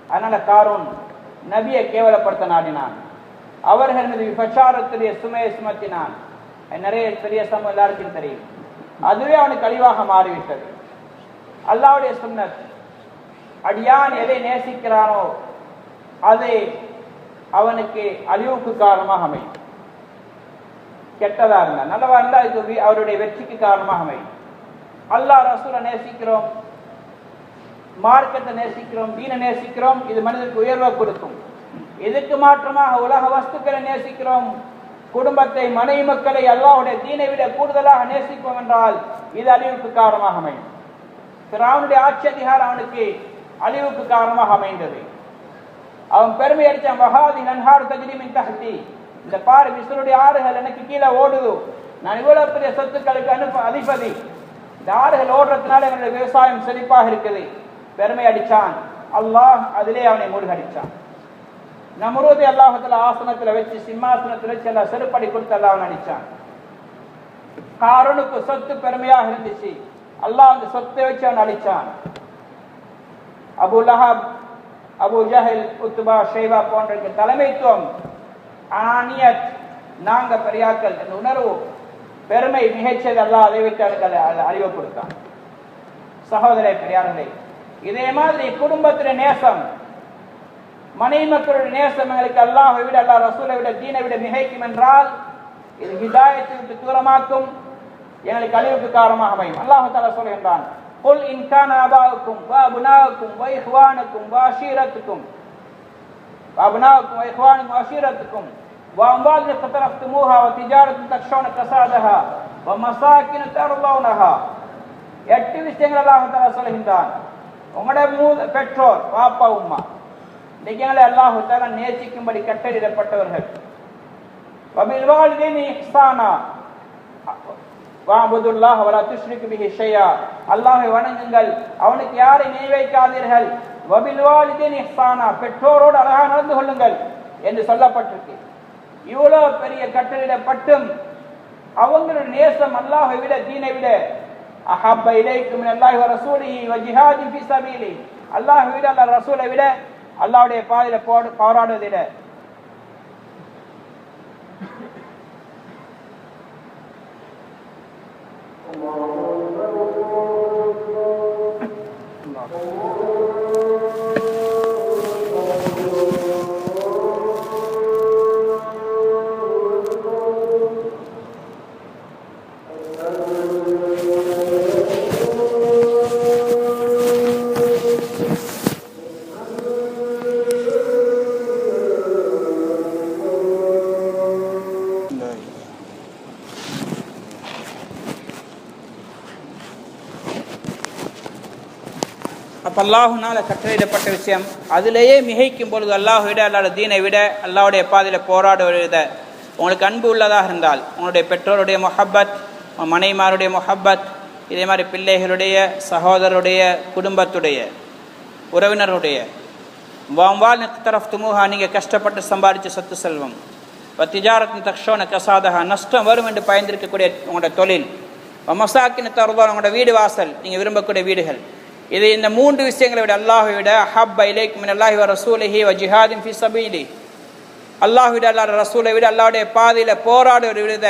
அதனால காரூன் நபியை கேவலப்படுத்த நாடினான், அவர்கள் மீது விபச்சாரத்துடைய சுமையை சுமத்தினான். நிறைய பெரிய சம்பவம் எல்லாருக்கும் தெரியும். அதுவே அவனுக்கு அழிவாக மாறிவிட்டது. அல்லாஹ்வுடைய சுன்னத், அடியான் எதை நேசிக்கிறானோ அதை அவனுக்கு அழிவுக்கு காரணமாக அமையும். கெட்டதா இருந்தா நல்லவா இருந்தா இது அவருடைய வெற்றிக்கு காரணமாக அமையும். அல்லாஹ் ரசூலை நேசிக்கிறோம், மார்க்கத்தை நேசிக்கிறோம், தீனை நேசிக்கிறோம், இது மனிதனுக்கு உயர்வை கொடுக்கும். இதுக்கு மாற்றமாக உலக வஸ்துக்களை நேசிக்கிறோம், குடும்பத்தை, மனைவி மக்களை அல்லாஹ்வுடைய தீனை விட கூடுதலாக நேசிப்போம் என்றால் இது அழிவுக்கு காரணமாக அமையும். ஃபிரௌனுடைய ஆட்சி அதிகாரம் அவனுக்கு அழிவுக்கு காரணமாக அமைந்தது. அவன் பெருமை அடிச்சான், வஹாதில் அன்ஹார் தஜ்ரி மின் தஹ்தி, இந்த பாரு மிஸ்ருடைய ஆறுகள் எனக்கு கீழே ஓடுது, நான் இவ்வளவு பெரிய சொத்துக்களுக்கு அதிபதி, இந்த ஆறுகள் ஓடுறதுனால என்னுடைய விவசாயம் செழிப்பாக இருக்குது. பெருமை அடிச்சான், அல்லாஹ் அதிலே அவனை மூழ்கடிச்சான். நம்ரூதை அல்லாஹ் தஆலா ஆசனத்துல வச்சு, சிம்மாசனத்துல வச்சு எல்லாம் செருப்படி கொடுத்து அல்லாஹ் அவன் அடிச்சான். காரூனுக்கு சொத்து பெருமையாக இருந்துச்சு, அல்லாஹ் அந்த சொத்தை வச்சு அவன் அடிச்சான். அபு லஹப், அபு ஜஹல், உத்பா, ஷைபா போன்ற தலைமைத்துவம், அனானியத், நாங்க பெரியாக்கள் என்ற உணர்வு, பெருமை மிகச்சது அல்லாஹ் அதை விட்டு அறிவு கொடுத்தான். சகோதர பெரியார்களே, இதே மாதிரி குடும்பத்துடைய நேசம், மனைவி மக்களுடைய நேசம் எங்களுக்கு அல்லாஹை விட, அல்லாஹ் ரசூலை விட, தீனை விட மிகைக்கும் என்றால் இது ஹிதாயத்தை விட்டு தூரமாக்கும், எங்களுக்கு அழிவுக்கு காரணமாக அமையும். அல்லாஹ் தஆலா சொல்கின்றான், குல் இன் கான ஆபாஉக்கும் வ அப்னாஉக்கும் வ இஹ்வானுக்கும் வ அஷீரத்துக்கும் வ அப்னாஉக்கும் வ இஹ்வானுக்கும் வ அஷீரத்துக்கும் வ அம்வாலுன் இக்தரஃப்துமூஹா வ திஜாரத்துன் தக்ஷௌன கஸாதஹா வ மசாகின் தர்லௌனஹா. 8 விஷயங்கள் அல்லாஹ் தஆலா சொல்கின்றான். உங்களுடைய பெற்றோர், பாப்பா, உம்மா, இன்னைக்கு அல்லாஹ் தஆலா நேசிக்கும்படி கட்டளையிடப்பட்டவர்கள். வபில் வாலிதைனி இஹ்சானா வஅபுதுல்லாஹ வலா துஷ்ரிகு பிஹி ஷைஆ, அல்லாஹ்வை வணங்குங்கள், அவனுக்கு யாரை இணை வைக்காதீர்கள். வபில் வாலிதைனி இஹ்சானா, பெற்றோரோடு அழகாக நடந்து கொள்ளுங்கள் என்று சொல்லப்பட்டிருக்கு. இவ்வளவு பெரிய கட்டளையிடப்பட்டும் அவங்களுடைய நேசம் அல்லாஹ்வை விட, தீனை விட, அஹப்ப இலைக்கும் மினல்லாஹி வ ரசூலிஹி வ ஜிஹாதின் ஃபீ ஸபீலி, அல்லாஹ்வை விட, அல்லாஹ் ரசூலை விட, அல்லாஹ்வுடைய பாதையில போராடுவதை விட அல்லாஹுனால கட்டளையிடப்பட்ட விஷயம். அதிலேயே மிகைக்கும் பொழுது அல்லாஹ் விட அல்லாஹ் தீனை விட அல்லாஹுடைய பாதையில் போராடுவத உங்களுக்கு அன்பு உள்ளதாக இருந்தால் உங்களுடைய பெற்றோருடைய முஹப்பத், மனைமாருடைய முஹப்பத், இதே மாதிரி பிள்ளைகளுடைய, சகோதரருடைய, குடும்பத்துடைய, உறவினருடைய வாம்வால் தரஃப்துமுஹா நீங்கள் கஷ்டப்பட்டு சம்பாதிச்ச சொத்து செல்வம், திஜாரத்தின் தக்ஷோன கசாதகா நஷ்டம் வரும் என்று பயந்திருக்கக்கூடிய உங்களோட தொழில், மசாக்கின தருவான் உங்களோட வீடு வாசல், நீங்கள் விரும்பக்கூடிய வீடுகள், இது இந்த 3 விஷயங்களை விட அல்லாஹை விட ஹப்ப இலைக்கும் மின் அல்லாஹி வ ரசூலிஹி வ ஜிஹாதின் ஃபீ சபீலி, அல்லாஹ் விட அல்லாஹ் ரசூலை விட அல்லாஹ்வுடைய பாதையில் போராடுவதை விட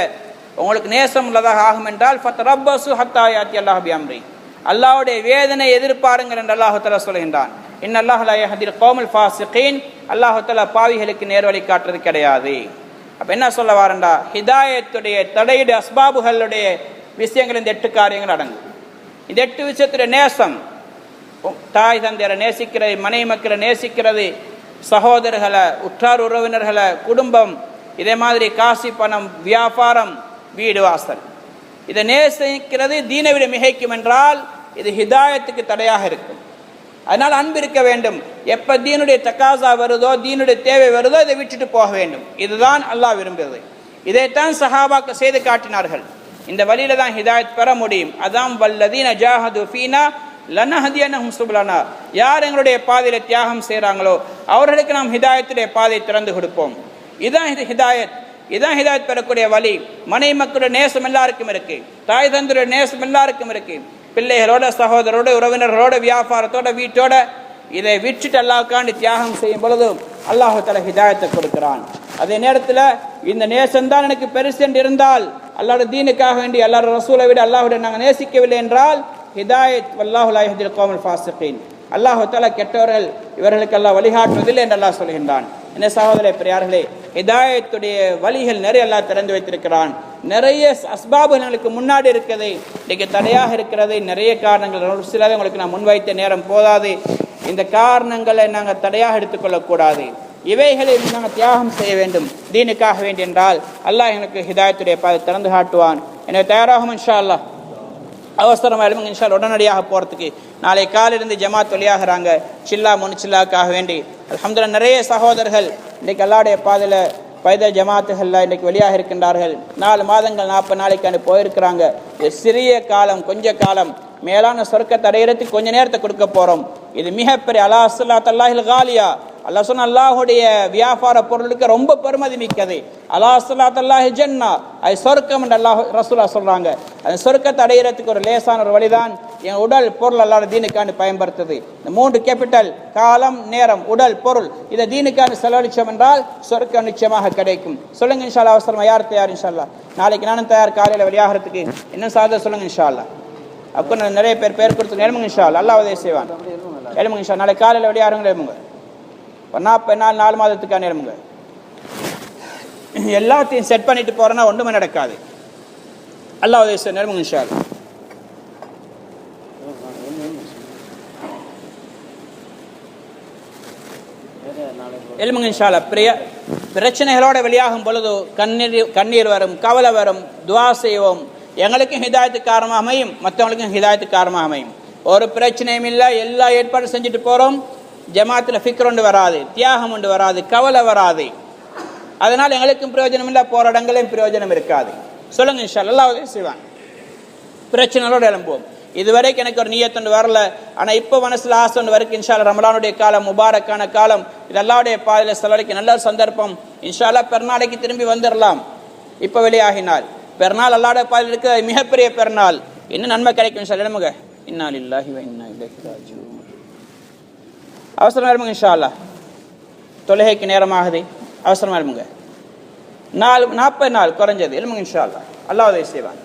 உங்களுக்கு நேசம் உள்ளதாக ஆகும் என்றால் ஃபத்ரப்பசு ஹத்தா யாத்தி அல்லாஹ் பிஅம்ரி, அல்லாஹ்வுடைய வேதனை எதிர்பாருங்கள் என்று அல்லாஹ் தஆலா சொல்கின்றான். இன்னல்லாஹ் லா யஹ்தில் கௌமல் ஃபாஸிகீன், அல்லாஹ் தஆலா பாவிகளுக்கு நேர்வழி காட்டுறது கிடையாது. அப்போ என்ன சொல்ல வாரண்டா, ஹிதாயத்துடைய தடையுடைய அஸ்பாபுகளுடைய விஷயங்கள் இந்த 8 காரியங்கள் அடங்கும். இந்த 8 விஷயத்துடைய நேசம், தாய் தந்தையரை நேசிக்கிறது, மனை மக்களை நேசிக்கிறது, சகோதரர்களை, உற்றார் உறவினர்களை, குடும்பம், இதே மாதிரி காசி பணம், வியாபாரம், வீடு வாசல், இதை நேசிக்கிறது தீனை விட மிகைக்கும் என்றால் இது ஹிதாயத்துக்கு தடையாக இருக்கும். அதனால் அன்பு இருக்க வேண்டும். எப்போ தீனுடைய தக்காசா வருதோ, தீனுடைய தேவை வருதோ, இதை விட்டுட்டு போக வேண்டும். இதுதான் அல்லாஹ் விரும்புகிறது. இதைத்தான் சஹாபாக்கள் செய்து காட்டினார்கள். இந்த வழியில தான் ஹிதாயத் பெற முடியும். அதாம் வல்லதீன ஜாஹது ஃபீனா லனஹதியனஹும் சுபலனா, யார் எங்களுடைய பாதையில தியாகம் செய்கிறாங்களோ அவர்களுக்கு நாம் ஹிதாயத்துடைய பாதை திறந்து கொடுப்போம். இதுதான் ஹிதாயத். இதுதான் ஹிதாயத் பெறக்கூடிய வழி. மனை மக்களுடைய நேசம் எல்லாருக்கும் இருக்கு, தாய் தந்தையுடைய நேசம் எல்லாருக்கும் இருக்கு, பிள்ளைகளோட, சகோதரோட, உறவினர்களோட, வியாபாரத்தோட, வீட்டோட, இதை விட்டுட்டு அல்லாஹ்வுக்காண்டி தியாகம் செய்யும் பொழுது அல்லாஹ் தஆலா ஹிதாயத்தை கொடுக்கிறான். அதே நேரத்தில் இந்த நேசம்தான் எனக்கு பெருசு என்று இருந்தால், அல்லாஹ்வுடைய தீனுக்காக வேண்டி அல்லாஹ் ரசூலை விட அல்லாஹ்வுடைய நாங்கள் நேசிக்கவில்லை என்றால் ஹிதாயத் வல்லாஹு லா யஹ்தில் கௌமல் ஃபாஸிகீன், அல்லாஹ் தஆலா கெட்டவர்கள் இவர்களுக்கு அல்லாஹ் வழிகாட்டுவதில்லை என்று அல்லாஹ் சொல்கின்றான். என்ன சகோதர பெரியார்களே, ஹிதாயத்துடைய வழிகள் நிறைய அல்லாஹ் திறந்து வைத்திருக்கிறான். நிறைய அஸ்பாபுகளுக்கு முன்னாடி இருக்கிறது, இன்றைக்கு தடையாக இருக்கிறது. நிறைய காரணங்கள், சிலதை உங்களுக்கு நான் முன்வைத்த நேரம் போதாது. இந்த காரணங்களை நாங்கள் தடையாக எடுத்துக்கொள்ளக்கூடாது. இவைகளை நாங்கள் தியாகம் செய்ய வேண்டும் தீனுக்காக வேண்டி என்றால் அல்லாஹ் எங்களுக்கு ஹிதாயத்துடைய பாதை திறந்து காட்டுவான். எனவே தயாராகும் இன்ஷா அல்லாஹ். அவசரமாக எழுமுங்க இன்ஷா அல்லாஹ். உடனடியாக போகிறதுக்கு நாளை காலிலிருந்து ஜமாத் வழியாகிறாங்க சில்லா முன்சில்லாக்காக வேண்டி. அல்ஹம்துலில்லாஹ் நிறைய சகோதரர்கள் இன்றைக்கு அல்லாஹ்வுடைய பாதையில் பைதல் ஜமாத்துகளில் இன்றைக்கு வெளியாக இருக்கின்றார்கள். 4 மாதங்கள் 40 நாளைக்காண்டு போயிருக்கிறாங்க. சிறிய காலம், கொஞ்ச காலம், மேலான சொர்க்கத்தை அடையிறதுக்கு கொஞ்ச நேரத்தை கொடுக்க போகிறோம். இது மிகப்பெரிய அலாஹ் அல்லாஹில் காலியா, அல்லாஹ் சொன்ன அல்லாஹுடைய வியாபார பொருளுக்கு ரொம்ப பெருமதி மிக்கது. அல்லாஹ் ஜன்னா, அது சொர்க்கம் என்று அல்லாஹ் ரசூலா சொல்றாங்க. அந்த சொர்க்கத்தை அடையிறதுக்கு ஒரு லேசான ஒரு வழிதான் என் உடல் பொருள் அல்லாஹ் தீனுக்காண்டு பயன்படுத்துது. இந்த 3 கேபிட்டல், காலம், நேரம், உடல், பொருள், இதை தீனுக்காண்டு செலவழிச்சோம் என்றால் சொர்க்கம் நிச்சயமாக கிடைக்கும். சொல்லுங்க இன்ஷா அல்லாஹ். அவசரமா யார் தயார்? இன்ஷா அல்லாஹ். நாளைக்கு நானும் தயார் காலையில் வெளியாகிறதுக்கு. இன்னும் சாதா சொல்லுங்க இன்ஷா அல்லாஹ். அப்போ நிறைய பேர் கொடுத்து எழுமுங்க இன்ஷா அல்லாஹ். அல்லாஹ் உதவி செய்வான். எழுமுங்க இன்ஷா. நாளைக்கு காலையில் வெளியாகிறவங்க எழுமுங்க. 4 மாதத்துக்கான எழுமுங்க. எல்லாத்தையும் செட் பண்ணிட்டு போறேன்னா ஒன்றுமே நடக்காது. அல்லாஹ் உதவி செய்வான். எழுமுங்க இன்ஷா அல்லாஹ். எழுமுங்க இன்ஷா அல்லாஹ். பிரச்சனைகளோட வெளியாகும் பொழுது கண்ணீர் வரும், கவலை வரும், துஆ செய்வோம். எங்களுக்கும் ஹிதாயத்து காரணமாக அமையும், மற்றவங்களுக்கும் ஹிதாயத்து காரணமாக அமையும். ஒரு பிரச்சனையும் இல்லை, எல்லா ஏற்பாடும் செஞ்சுட்டு போகிறோம். ஜமாத்தில் ஃபிக்ர் ஒன்று வராது, தியாகம் ஒன்று வராது, கவலை வராது. அதனால் எங்களுக்கும் பிரயோஜனம் இல்லை, போகிற இடங்களையும் பிரயோஜனம் இருக்காது. சொல்லுங்க இன்ஷா அல்லாஹ் உதவி செய்வான். பிரச்சனைகளோடு எழும்புவோம். இதுவரைக்கும் எனக்கு ஒரு நியத்தொண்டு வரல, ஆனால் இப்போ மனசில் ஆசை ஒன்று வரைக்கும். இன்ஷா அல்லாஹ் ரமலானுடைய காலம், முபாரக்கான காலம், இது அல்லாஹ்வுடைய பாதையில் செலவழிக்க நல்ல சந்தர்ப்பம். இன்ஷா அல்லாஹ் பெருநாளைக்கு திரும்பி வந்துடலாம். இப்போ வெளியாகினால் பெருநாள் அல்லாஹ்வுடைய பாதையில் இருக்க மிகப்பெரிய பெருநாள், இன்னும் நன்மை கிடைக்கும். இன்ஷா அல்லாஹ் எழுமுங்க. இன்னா லில்லாஹி வ இன்னா இலைஹி ராஜிஊன். அவசரம் எழுமுங்க இன்ஷா அல்லாஹ். தொழுகைக்கு நேரமாகுது, அவசரமாக எழுமுங்க. 40 நாள் குறைஞ்சது எழுமுங்க இன்ஷா அல்லாஹ். அல்லாஹ் உதவி செய்வான்.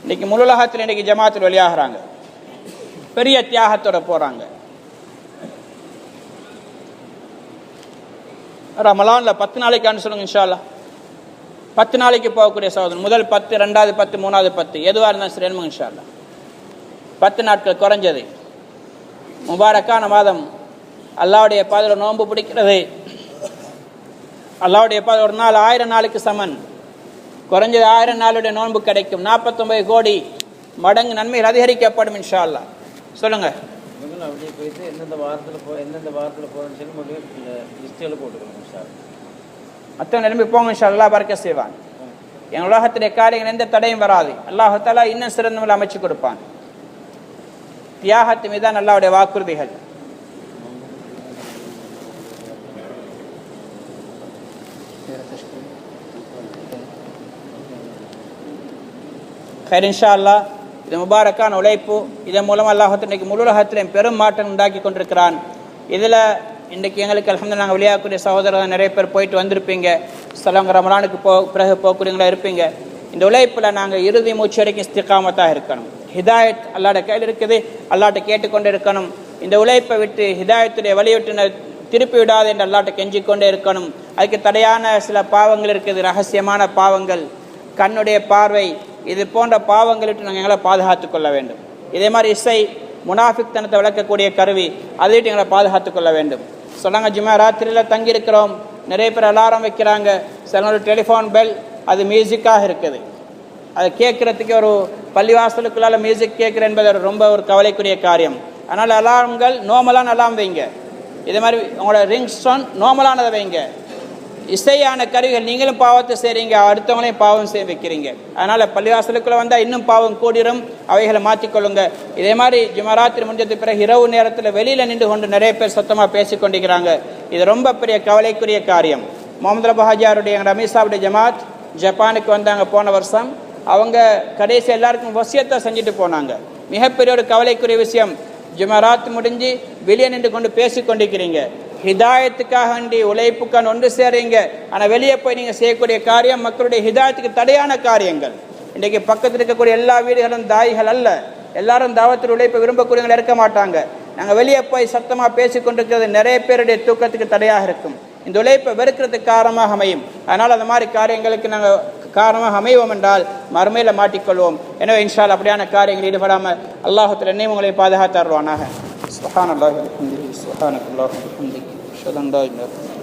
இன்னைக்கு முழுலகத்தில் இன்றைக்கு ஜமாத்தில் வெளியாகிறாங்க, பெரிய தியாகத்தோட போகிறாங்க. ரமலானில் 10 நாளைக்கான்னு சொல்லுங்க இன்ஷா அல்லாஹ். 10 நாளைக்கு போகக்கூடிய சகோதரன், முதல் 10, 2வது 10, 3வது 10, எதுவாக இருந்தாலும் சரி எழுமுங்க இன்ஷா அல்லாஹ். 10 நாட்கள் குறைஞ்சது முபாரக்கான மாதம். அல்லாஹ்வுடைய பாதையில் நோன்பு பிடிக்கிறது, அல்லாஹ்வுடைய பாதை ஒரு நாள் 1000 நாளுக்கு சமன். குறைஞ்சது 1000 நாளுடைய நோன்பு கிடைக்கும். 49 கோடி மடங்கு நன்மைகள் அதிகரிக்கப்படும் இன்ஷா அல்லாஹ். சொல்லுங்க அப்படியே போயிட்டு எந்தெந்த வாரத்தில் போகிறேன்னு சொல்லி மட்டும் லிஸ்ட்டில் போட்டுக்கணும் சார். மற்றவங்க நிரம்பி போங்க இன்ஷா அல்லாஹ் பறக்க செய்வான். என் உலகத்துடைய காரியங்கள் எந்த தடையும் வராது. அல்லாஹ் தஆலா இன்னும் சிறந்த முறையில் அமைச்சு கொடுப்பான். தியாகத்து மீதான் அல்லாஹ்வுடைய வாக்குறுதிகள். ஹைர் இன்ஷா அல்லாஹ். இது முபாரக்கான உழைப்பு. இதன் மூலம் அல்லாஹ் இன்றைக்கு முழு உலகத்திலும் பெரும் மாற்றம் உண்டாக்கி கொண்டிருக்கிறான். இதில் இன்றைக்கு எங்களுக்கு அல்ஹம்துலில்லாஹ் நாங்கள் வெளியாகக்கூடிய சகோதரர்கள் நிறைய பேர் போயிட்டு வந்திருப்பீங்க. ஸ்தலங்க ரமலானுக்கு பிறகு போகக்கூடியவங்களா இருப்பீங்க. இந்த உழைப்பில் நாங்கள் இறுதி மூச்சு வரைக்கும் இஸ்திகாமத்தாக இருக்கணும். ஹிதாயத் அல்லாஹ்ட கையில் இருக்குது. அல்லாஹ்ட்ட கேட்டுக்கொண்டே இருக்கணும். இந்த உழைப்பை விட்டு ஹிதாயத்துடைய வழிவிட்டு திருப்பி விடாது என்று அல்லாஹ்ட்ட கெஞ்சிக்கொண்டே இருக்கணும். அதுக்கு தடையான சில பாவங்கள் இருக்குது, ரகசியமான பாவங்கள், கண்ணுடைய பார்வை, இது போன்ற பாவங்களிட்டு நாங்கள் எங்களை பாதுகாத்து கொள்ள வேண்டும். இதே மாதிரி இசை, முனாஃபிக் தனத்தை விளக்கக்கூடிய கருவி, அதை விட்டு எங்களை பாதுகாத்து கொள்ள வேண்டும். சொன்னாங்க ஜும்மா ராத்திரியில் தங்கியிருக்கிறோம், நிறைய பேர் அலாரம் வைக்கிறாங்க, சில டெலிஃபோன் பெல் அது மியூசிக்காக இருக்குது. அது கேட்குறதுக்கு ஒரு பள்ளிவாசலுக்குள்ளால் மியூசிக் கேட்குற என்பது ரொம்ப ஒரு கவலைக்குரிய காரியம். அதனால் அலாரங்கள் நோமலான அலாம் வைங்க. இதே மாதிரி உங்களோட ரிங்ஸ்டோன் நோமலானதை வைங்க. இசையான கருவிகள் நீங்களும் பாவத்தை செய்கிறீங்க, அடுத்தவங்களையும் பாவம் செய்ய வைக்கிறீங்க. அதனால் பள்ளிவாசலுக்குள்ளே வந்தால் இன்னும் பாவம் கூடிரும், அவைகளை மாற்றிக்கொள்ளுங்க. இதே மாதிரி ஜுமராத்திரி முடிஞ்சதுக்கு பிறகு இரவு நேரத்தில் வெளியில் நின்று கொண்டு நிறைய பேர் சத்தமாக பேசி கொண்டிருக்கிறாங்க. இது ரொம்ப பெரிய கவலைக்குரிய காரியம். முகமது ரபா ஹாஜியாருடைய எங்கள் ரமீசாவுடைய ஜமாத் ஜப்பானுக்கு வந்தாங்க போன வருஷம். அவங்க கடைசி எல்லாருக்கும் வசியத்தை செஞ்சுட்டு போனாங்க. மிகப்பெரிய ஒரு கவலைக்குரிய விஷயம். ஜுமராத் முடிஞ்சு வெளியே நின்று கொண்டு பேசி கொண்டிருக்கிறீங்க, ஹிதாயத்துக்காக வேண்டி உழைப்புக்கான ஒன்று சேருங்க. ஆனால் வெளியே போய் நீங்கள் செய்யக்கூடிய காரியம் மக்களுடைய ஹிதாயத்துக்கு தடையான காரியங்கள். இன்றைக்கு பக்கத்தில் இருக்கக்கூடிய எல்லா வீடுகளும் தாய்கள் அல்ல, எல்லாரும் தாவத்தில் உழைப்பை விரும்பக்கூடியவங்க இருக்க மாட்டாங்க. நாங்கள் வெளியே போய் சத்தமாக பேசி கொண்டிருக்கிறது நிறைய பேருடைய தூக்கத்துக்கு தடையாக இருக்கும். இந்த உழைப்பை வெறுக்கிறதுக்கு காரணமாக அமையும். அதனால் அந்த மாதிரி காரியங்களுக்கு நாங்கள் காரணமாக அமைவோம் என்றால் மறுமையில் மாட்டிக்கொள்வோம். எனவே இன்ஷா அல்லாஹ் அப்படியான காரியங்கள் ஈடுபடாமல் அல்லாஹ்வுடைய என்னையும் உங்களை பாதுகாத்து தருவானாக. சுப்ஹானல்லாஹி வ பிஹம்திஹி சுப்ஹானக்கல்லாஹு வ பிஹம்திஹி அஷ்ஹது அன் லா இலாஹா இல்லா